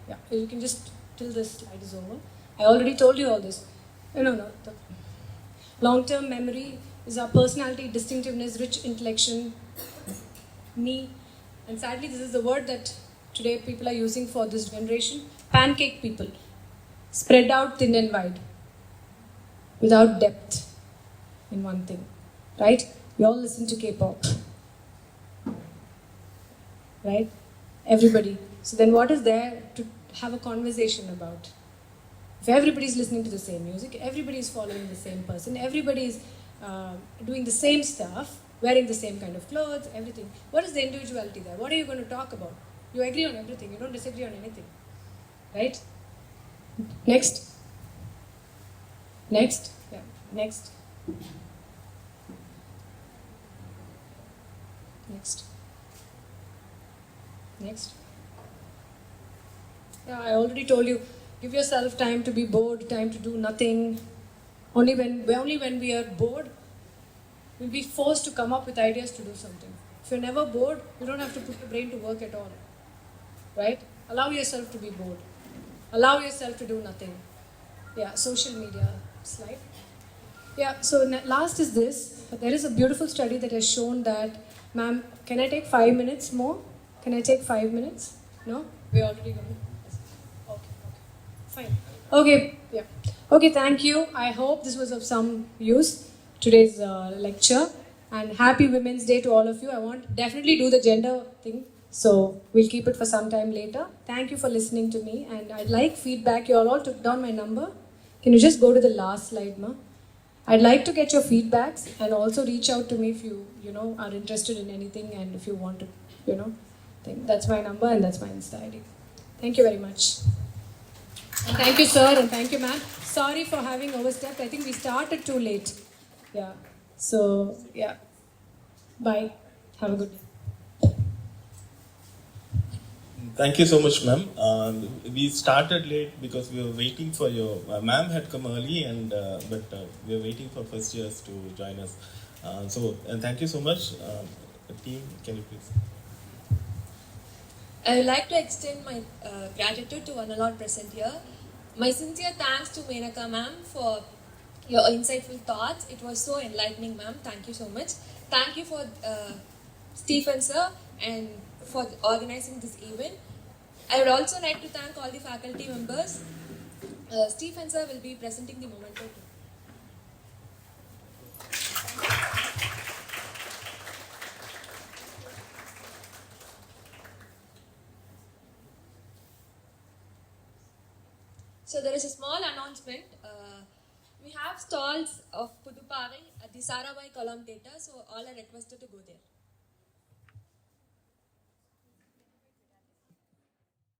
Yeah, you can just, till this slide is over. I already told you all this. No. The long-term memory is our personality, distinctiveness, rich intellection, me. And sadly, this is the word that today people are using for this generation. Pancake people. Spread out thin and wide. Without depth in one thing. Right? We all listen to K-pop. Right? Everybody. So then what is there to have a conversation about? If everybody is listening to the same music, everybody is following the same person, everybody is doing the same stuff, wearing the same kind of clothes, everything. What is the individuality there? What are you going to talk about? You agree on everything. You don't disagree on anything. Right? Next. Yeah. Next. Yeah, I already told you, give yourself time to be bored, time to do nothing. Only when we are bored, we'll be forced to come up with ideas to do something. If you're never bored, you don't have to put your brain to work at all. Right? Allow yourself to be bored. Allow yourself to do nothing. Yeah, social media slide. Yeah, so last is this. There is a beautiful study that has shown that, ma'am, can I take 5 minutes more? Can I take 5 minutes? No? We're already going. Okay. Fine. Okay, yeah. Okay, thank you. I hope this was of some use, today's lecture. And happy Women's Day to all of you. I want definitely do the gender thing. So we'll keep it for some time later. Thank you for listening to me. And I'd like feedback. You all took down my number. Can you just go to the last slide, ma? I'd like to get your feedbacks and also reach out to me if you are interested in anything and if you want to, think. That's my number and that's my Insta ID. Thank you very much. And thank you, sir, and thank you, ma'am. Sorry for having overstepped. I think we started too late. Yeah. So, yeah. Bye. Have a good day. Thank you so much, ma'am. We started late because we were waiting for your. Ma'am had come early, but we were waiting for first years to join us. Thank you so much, team. Can you please? I would like to extend my gratitude to one and all present here. My sincere thanks to Menaka ma'am for your insightful thoughts. It was so enlightening, ma'am. Thank you so much. Thank you for Stephen sir and for organizing this event. I would also like to thank all the faculty members. Stephen sir will be presenting the memento too. So there is a small announcement. We have stalls of Pudupari at the Sarabai Column Theatre, so all are requested to go there.